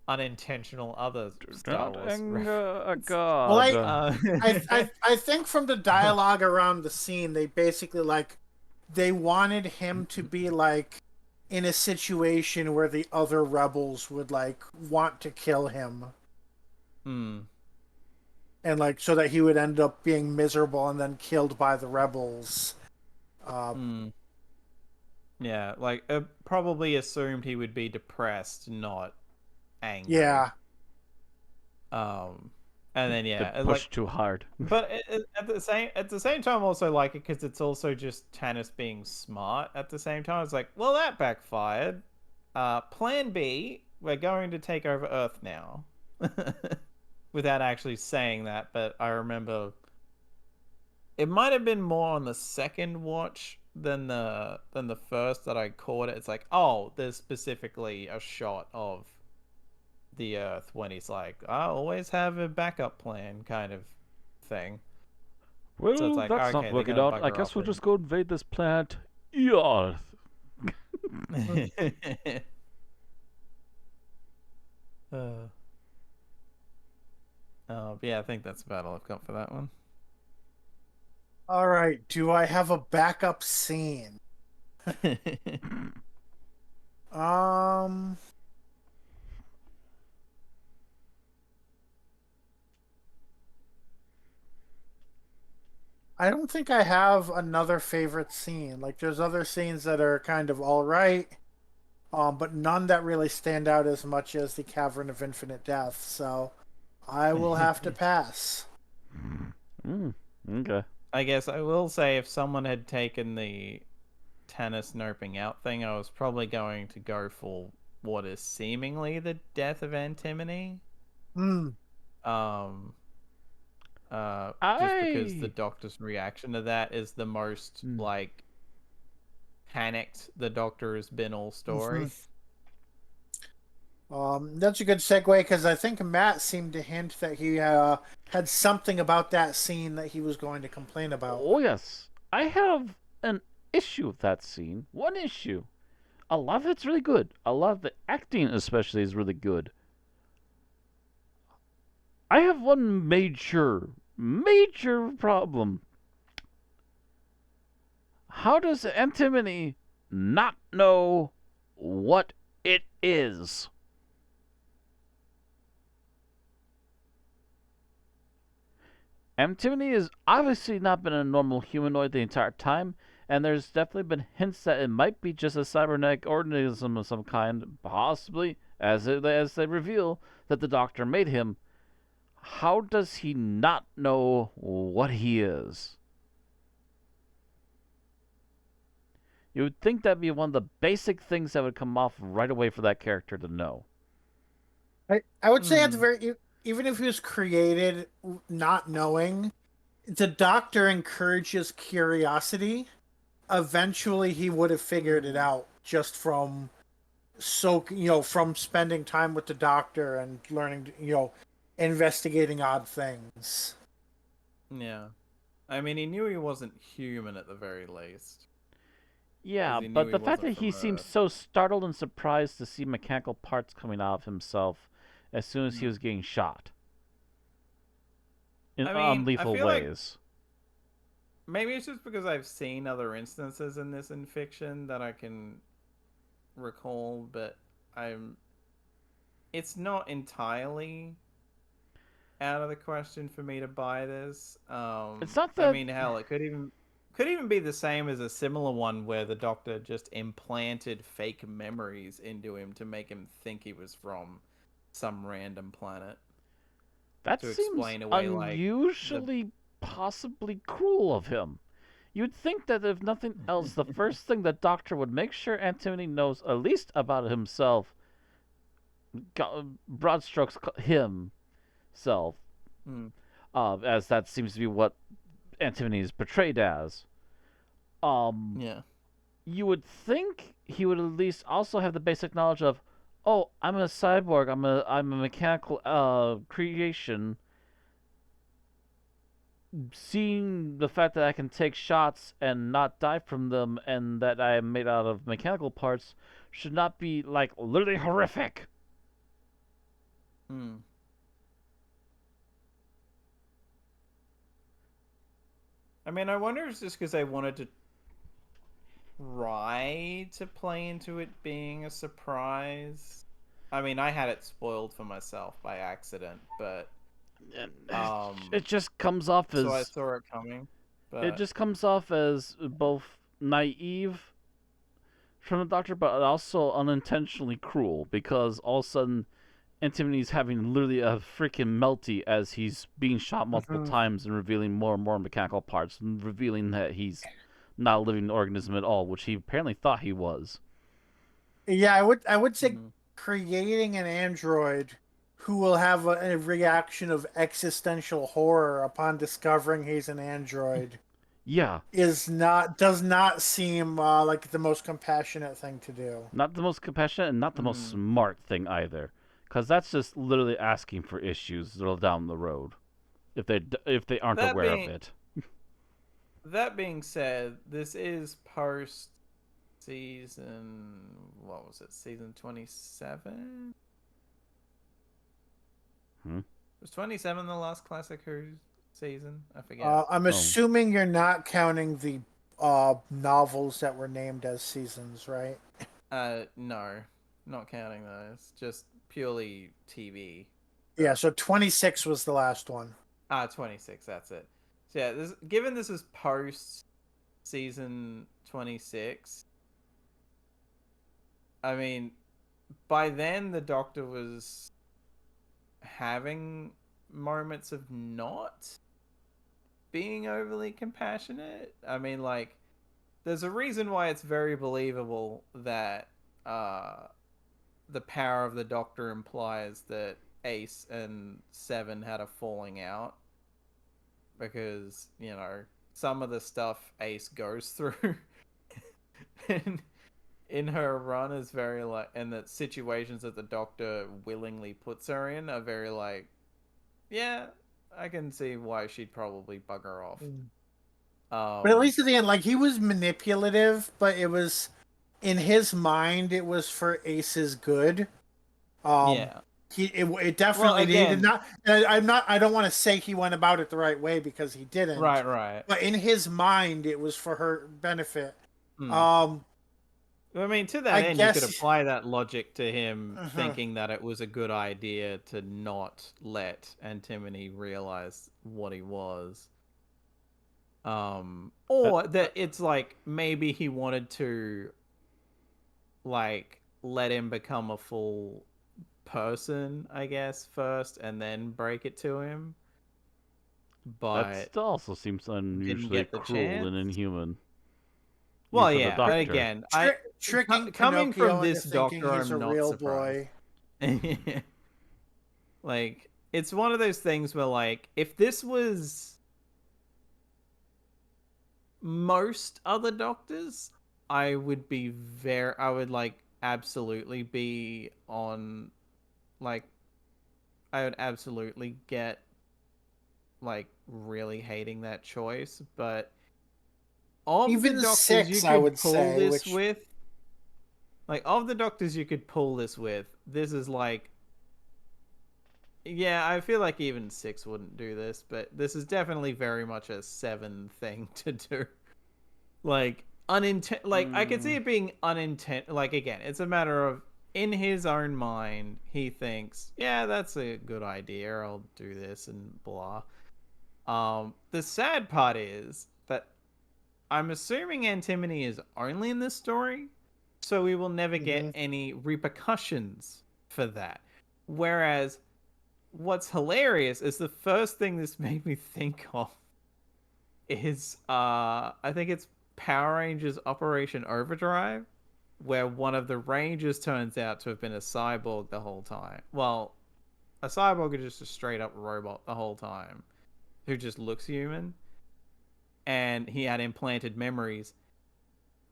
unintentional other Star Don't Wars anger a reference. god. Well, Uh, I think from the dialogue around the scene, they basically like they wanted him to be like in a situation where the other rebels would like want to kill him, hmm. and like so that he would end up being miserable and then killed by the rebels. Yeah, like probably assumed he would be depressed, not angry. Yeah. And then yeah, Push too hard. But at the same time, also like it because it's also just Tanis being smart. At the same time, it's like, well, that backfired. Plan B: we're going to take over Earth now, without actually saying that. But I remember it might have been more on the second watch than the first that I caught it. It's like, oh, there's specifically a shot of the Earth when he's like, I always have a backup plan kind of thing. Well, So it's like, that's okay, not working out. I guess we'll just go invade this planet, Earth. But yeah, I think that's about all I've got for that one. All right. Do I have a backup scene? I don't think I have another favorite scene. Like, there's other scenes that are kind of all right, but none that really stand out as much as the Cavern of Infinite Death. So, I will have to pass. Okay. I guess I will say if someone had taken the Tanis noping out thing, I was probably going to go for what is seemingly the death of Antimony. Um, just because the I Doctor's reaction to that is the most Hmm. like panicked the Doctor has been all story. That's a good segue because I think Matt seemed to hint that he had something about that scene that he was going to complain about. Oh yes, I have an issue with that scene. One issue. A lot of it's really good. A lot of the acting, especially, is really good. I have one major problem. How does Antimony not know what it is? Antimony has obviously not been a normal humanoid the entire time, and there's definitely been hints that it might be just a cybernetic organism of some kind, possibly, as they reveal that the Doctor made him. How does he not know what he is? You would think that'd be one of the basic things that would come off right away for that character to know. I would say at the Hmm. very even if he was created not knowing, the Doctor encourages curiosity. Eventually, he would have figured it out just from from spending time with the Doctor and learning, investigating odd things. Yeah. I mean, he knew he wasn't human at the very least, because Yeah, he knew but he the fact wasn't that he from seems Earth. so startled and surprised to see mechanical parts coming out of himself as soon as he Hmm. was getting shot in I mean, I unlethal feel like ways. maybe it's just because I've seen other instances in this in fiction that I can recall, but I'm. It's not entirely out of the question for me to buy this. It's not I that. mean, hell, it could even be the same as a similar one where the Doctor just implanted fake memories into him to make him think he was from some random planet That to seems explain away like the. unusually, possibly cruel of him. You'd think that if nothing else, the first thing the Doctor would make sure Antimony knows at least about himself, broad strokes, himself, Hmm, as that seems to be what Antimony is portrayed as. Um, yeah. you would think he would at least also have the basic knowledge of, oh, I'm a cyborg. I'm a mechanical creation. Seeing the fact that I can take shots and not die from them, and that I am made out of mechanical parts, should not be like literally horrific. Hmm. I mean, I wonder if it's just because they wanted to try to play into it being a surprise. I mean, I had it spoiled for myself by accident, but And um, it just comes off so I as saw it coming. it But just comes off as both naive from the Doctor, but also unintentionally cruel because all of a sudden Antoni's having literally a freaking melty as he's being shot multiple Mhm. times and revealing more and more mechanical parts and revealing that he's not a living organism at all, which he apparently thought he was. Yeah, I would say mhm. creating an android who will have a reaction of existential horror upon discovering he's an android Yeah, does not seem like the most compassionate thing to do. not the most compassionate and not the most Mhm. smart thing either, because that's just literally asking for issues down the road if they aren't that aware of being it. that being said, this is post season. What was it? Season 27. Hmm? Was 27 the last Classic Who season? I forget. I'm Oh, assuming you're not counting the novels that were named as seasons, right? No, not counting those. Just purely TV Yeah, stuff. so 26 was the last one. 26. That's it. So yeah, given this is post season 26, I mean, by then the Doctor was having moments of not being overly compassionate. I mean, like, there's a reason why it's very believable that the power of the Doctor implies that Ace and Seven had a falling out because, you know, some of the stuff Ace goes through and in her run is very like, and the situations that the Doctor willingly puts her in are very like, yeah, I can see why she'd probably bug her off. But at least at the end, like, he was manipulative, but it was in his mind, it was for Ace's good. Yeah. It Well, definitely did again, not. I don't want to say he went about it the right way because he didn't. right. But in his mind, it was for her benefit. Hmm. Um, I mean, to that I end, you could guess. apply that logic to him Uh-huh. thinking that it was a good idea to not let Antimony realize what he was. Uh, Or that it's like maybe he wanted to like let him become a full person, I guess, first and then break it to him. that But still also seems didn't unusually get the cruel and chance. inhuman, even Well, for the yeah, but Doctor. again, I Tricking coming from Pinocchio into this thinking Doctor, he's I'm a not real surprised. boy. Like, it's one of those things where, like, if this was most other Doctors, I would, like, absolutely be on, like, I would absolutely get, like, really hating that choice. But of the Even Doctors you six, I could would pull say, this which with, like, of the Doctors you could pull this with, this is, like, yeah, I feel like even 6 wouldn't do this, but this is definitely very much a 7 thing to do. Like, like, I could see Mm, it being like, again, it's a matter of, in his own mind, he thinks, yeah, that's a good idea, I'll do this, and blah. The sad part is that I'm assuming Antimony is only in this story, so we will never get Mhm. any repercussions for that. Whereas what's hilarious is the first thing this made me think of is I think it's Power Rangers Operation Overdrive, where one of the Rangers turns out to have been a cyborg the whole time. Well, a cyborg is just a straight up robot the whole time who just looks human, and he had implanted memories.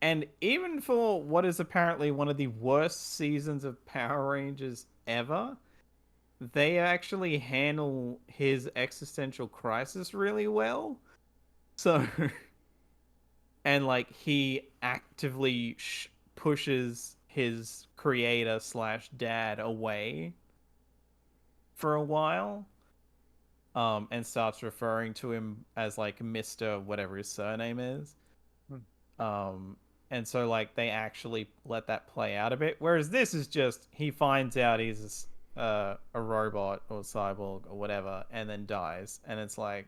And even for what is apparently one of the worst seasons of Power Rangers ever, they actually handle his existential crisis really well. So, and like he actively pushes his creator slash dad away for a while, and starts referring to him as like Mister whatever his surname is. Um, and so like they actually let that play out a bit. Whereas this is just he finds out he's a robot or cyborg or whatever, and then dies, and it's like,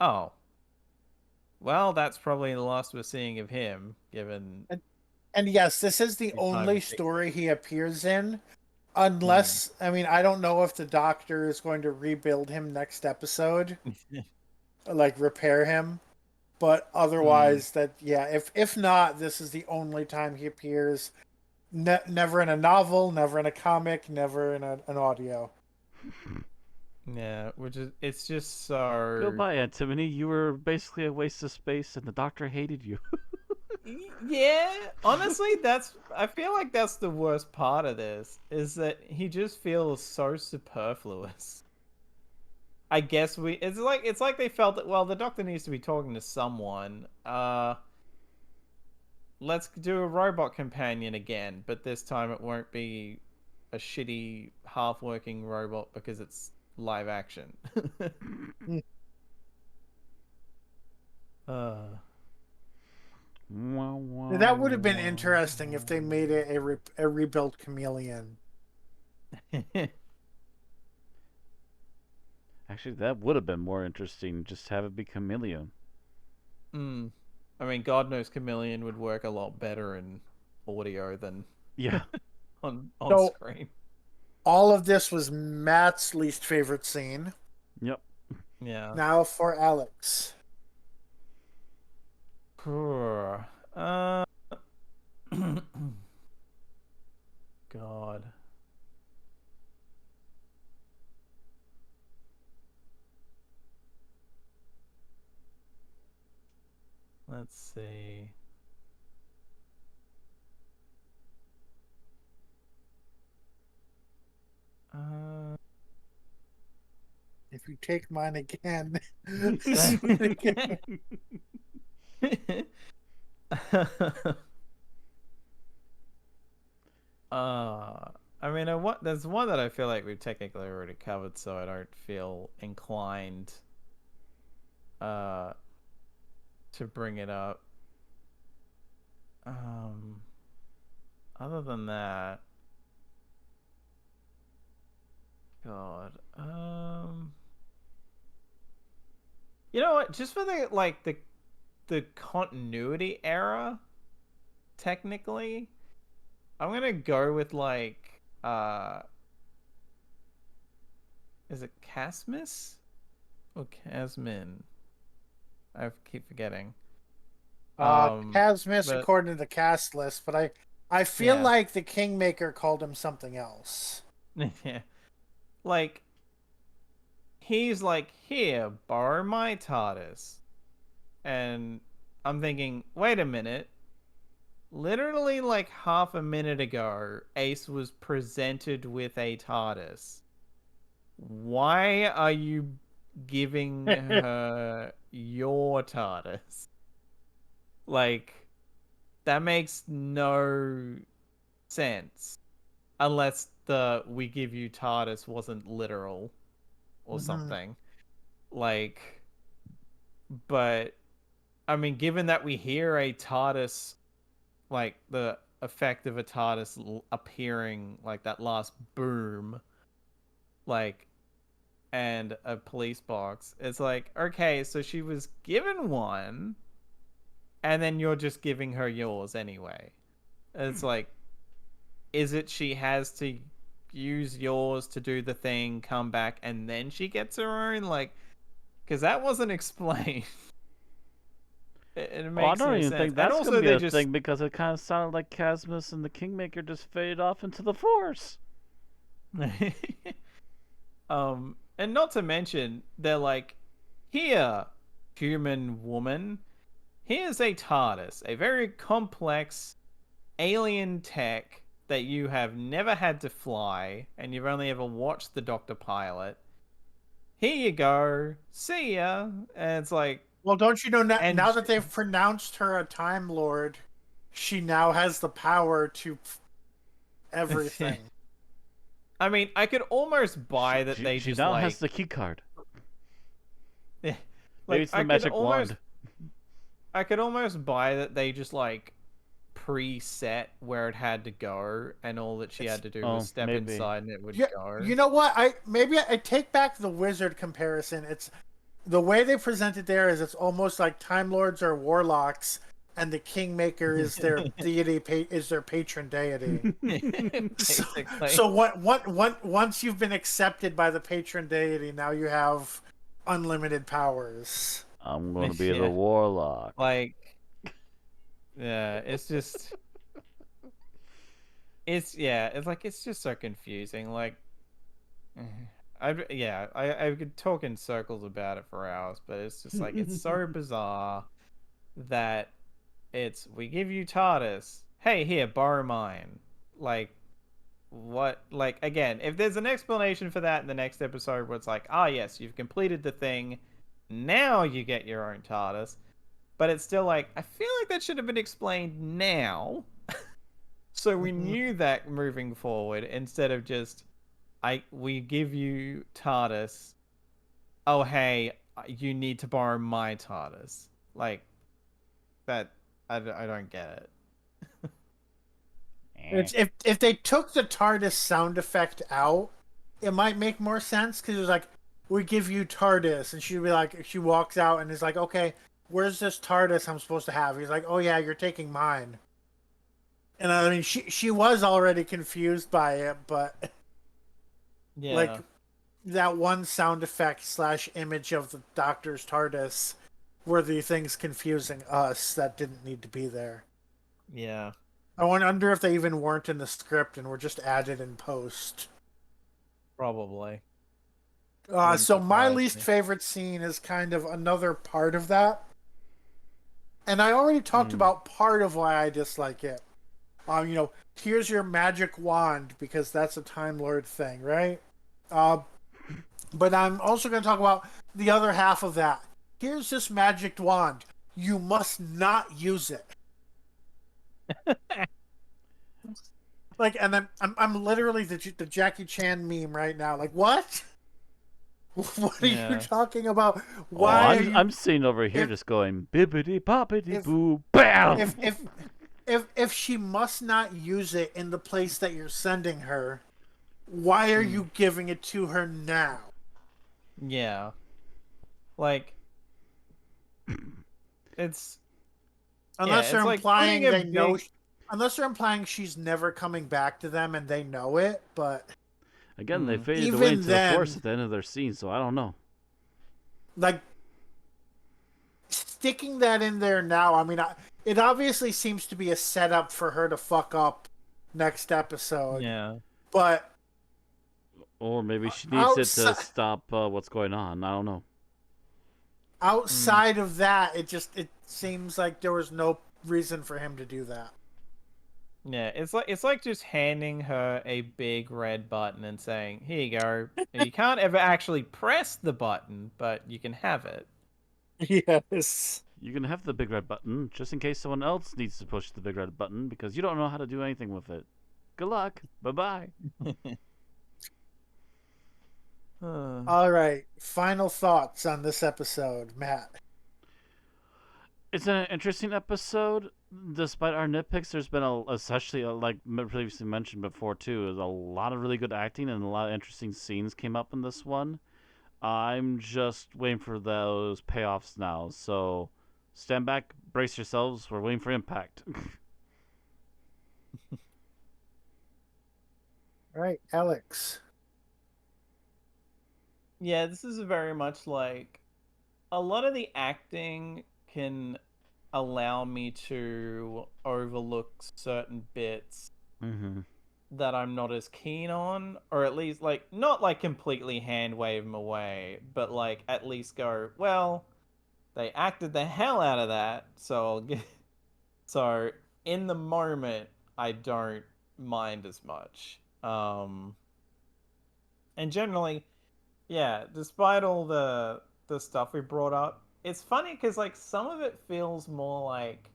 oh, well, that's probably the last we're seeing of him, given and yes, this is the the time only it takes. story he appears in. Hmm. Unless, I mean, I don't know if the Doctor is going to rebuild him next episode, like repair him. But Hmm. otherwise, that yeah, if not, this is the only time he appears. Never in a novel, never in a comic, never in an audio. Yeah, which is it's just so. Goodbye, Antimony. You were basically a waste of space, and the Doctor hated you. Yeah, honestly, I feel like that's the worst part of this is that he just feels so superfluous. I guess it's like they felt that, well, the Doctor needs to be talking to someone. Let's do a robot companion again, but this time it won't be a shitty half working robot because it's live action. uh Wah, wah, That would have been wah. interesting if they made it a rebuilt chameleon. Actually, that would have been more interesting. Just have it be Chameleon. mm. I mean, God knows Chameleon would work a lot better in audio than Yeah. on So screen. all of this was Matt's least favorite scene. Yep. Yeah. Now for Alex. Uh, God. Let's see. Uh, If you take mine again, I mean, there's one that I feel like we've technically already covered, so I don't feel inclined to bring it up. Other than that, God, you know what? Just for the continuity era, technically, I'm gonna go with like is it Casmus or Casmin? I keep forgetting. Casmus But according to the cast list, but I feel yeah, like the Kingmaker called him something else. yeah, like he's like, here, borrow my TARDIS, and I'm thinking, wait a minute. Literally, like half a minute ago, Ace was presented with a TARDIS. Why are you giving her your TARDIS? Like, that makes no sense. Unless the we give you TARDIS wasn't literal or something. Like, but, I mean, given that we hear a TARDIS, like, the effect of a TARDIS appearing, like, that last boom, like, and a police box. It's like, okay, so she was given one, and then you're just giving her yours anyway. It's like, is it she has to use yours to do the thing, come back, and then she gets her own? Like, because that wasn't explained. It Well, I makes don't no even sense. think And that's gonna also, be they a just thing because it kind of sounded like Casmus and the Kingmaker just faded off into the Force. and not to mention, they're like, here, human woman, here's a TARDIS, a very complex alien tech that you have never had to fly, and you've only ever watched the Doctor pilot. Here you go. See ya. And it's like, Well, don't you know and now that they've pronounced her a Time Lord, she now has the power to everything. I mean, I could almost buy She, that she, they she just now like, has the key card. yeah, Maybe like it's the magic wand. I could almost buy that they just like preset where it had to go, and all that she had to do was Oh, step maybe. inside and it would Yeah, go. you know what? I take back the wizard comparison. It's the way they present it there is it's almost like Time Lords are warlocks, and the Kingmaker is their deity, is their patron deity. Basically. So once you've been accepted by the patron deity, now you have unlimited powers. I'm gonna be the Yeah. warlock. Like, yeah, it's just, it's like, it's just so confusing. Like, I could talk in circles about it for hours, but it's just like, it's so bizarre that we give you TARDIS. Hey, here, borrow mine. Like, what? Like, again, if there's an explanation for that in the next episode where it's like, ah, yes, you've completed the thing, now you get your own TARDIS. But it's still like, I feel like that should have been explained now. So we knew that moving forward, instead of just, we give you TARDIS. Oh, hey, you need to borrow my TARDIS. Like, that, I don't get it. It's if they took the TARDIS sound effect out, it might make more sense because it's like we give you TARDIS, and she'd be like, she walks out and is like, okay, where's this TARDIS I'm supposed to have? He's like, oh yeah, you're taking mine. And I mean, she was already confused by it, but Yeah. like that one sound effect slash image of the Doctor's TARDIS were the things confusing us that didn't need to be there. Yeah. I wonder if they even weren't in the script and were just added in post. Probably. So my surprise least me. favorite scene is kind of another part of that. And I already talked about part of why I dislike it. Here's your magic wand, because that's a Time Lord thing, right? But I'm also going to talk about the other half of that. Here's this magic wand. You must not use it. Like, and I'm literally the Jackie Chan meme right now. Like, what? What are you talking about? Why are you? I'm sitting over here just going bibbity boppity boo bam. If she must not use it in the place that you're sending her, why are you giving it to her now? Yeah. Like, it's Unless they're like implying putting a they know. big- Unless they're implying she's never coming back to them and they know it, but Again, they faded even away into then, the forest at the end of their scene, so I don't know. like, sticking that in there now, I mean, it obviously seems to be a setup for her to fuck up next episode. Yeah. But Or maybe she needs it to stop what's going on. I don't know. outside of that, it seems like there was no reason for him to do that. Yeah, it's like just handing her a big red button and saying, "Here you go." And you can't ever actually press the button, but you can have it. Yes. You can have the big red button just in case someone else needs to push the big red button because you don't know how to do anything with it. Good luck. Bye-bye. All right. Final thoughts on this episode, Matt. It's an interesting episode. Despite our nitpicks, there's been especially like previously mentioned before too, there's a lot of really good acting and a lot of interesting scenes came up in this one. I'm just waiting for those payoffs now. So stand back, brace yourselves. We're waiting for impact. All right, Alex. Yeah, this is very much like a lot of the acting can allow me to overlook certain bits that I'm not as keen on, or at least like not like completely hand wave them away, but like at least go, well, they acted the hell out of that, so I'll get so in the moment I don't mind as much. And generally, yeah, despite all the stuff we brought up, it's funny because like some of it feels more like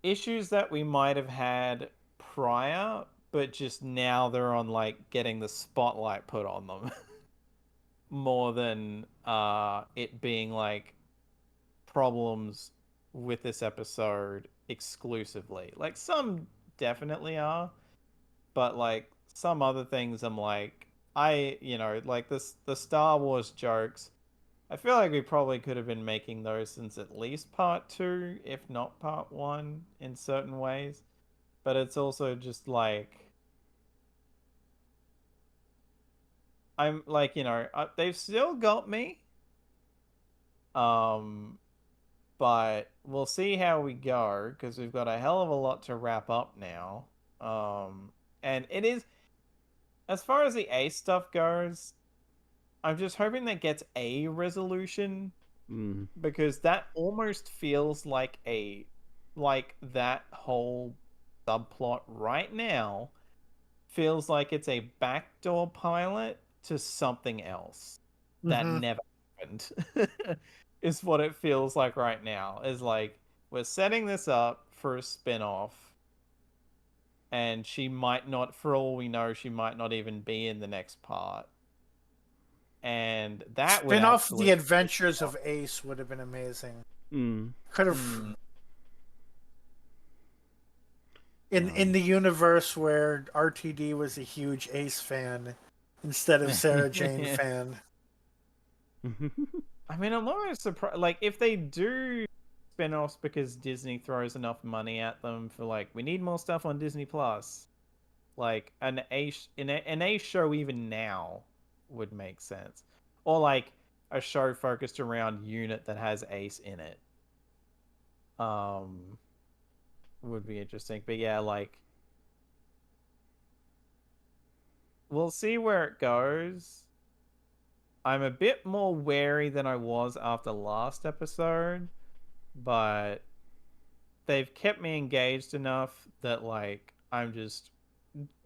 issues that we might have had prior, but just now they're on like getting the spotlight put on them more than it being like problems with this episode exclusively. Like some definitely are, but like some other things I'm like like the Star Wars jokes. I feel like we probably could have been making those since at least part 2, if not part 1 in certain ways. But it's also just like I'm like, they've still got me. But we'll see how we go because we've got a hell of a lot to wrap up now. And it is, as far as the Ace stuff goes, I'm just hoping that gets a resolution because that almost feels like that whole subplot right now feels like it's a backdoor pilot to something else that never happened. Is what it feels like right now. Is like we're setting this up for a spin-off, and she might not, for all we know, she might not even be in the next part. And that would spin-off actually The Adventures of Ace would have been amazing. Could have in the universe where RTD was a huge Ace fan instead of Sarah Jane fan. I mean, I'm almost surprised. Like, if they do spin-offs because Disney throws enough money at them for like, we need more stuff on Disney Plus. Like an Ace show even now would make sense, or like a show focused around Unit that has Ace in it. Would be interesting. But yeah, like we'll see where it goes. I'm a bit more wary than I was after last episode, but they've kept me engaged enough that like I'm just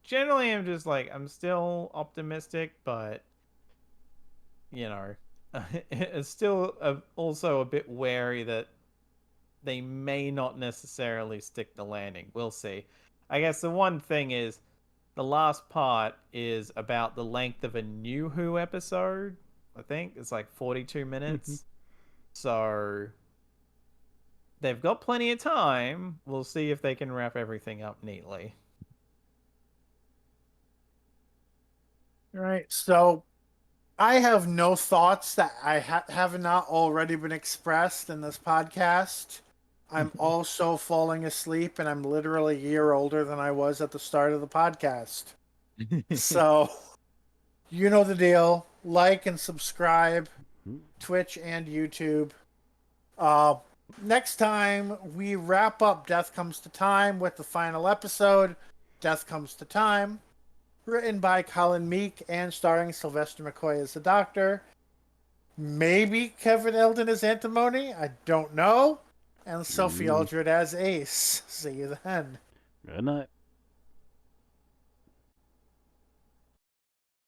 generally I'm just like I'm still optimistic, but you know, it's still also a bit wary that they may not necessarily stick the landing. We'll see. I guess the one thing is the last part is about the length of a New Who episode. I think it's like 42 minutes. So they've got plenty of time. We'll see if they can wrap everything up neatly. All right, so I have no thoughts that I have not already been expressed in this podcast. I'm also falling asleep, and I'm literally a year older than I was at the start of the podcast. So, you know the deal. Like and subscribe, Twitch and YouTube. Uh, Next time, we wrap up Death Comes to Time with the final episode, Death Comes to Time, written by Colin Meek and starring Sylvester McCoy as the Doctor. Maybe Kevin Eldon as Antimony, I don't know. And Sophie Ooh. Aldred as Ace. See you then. Good night.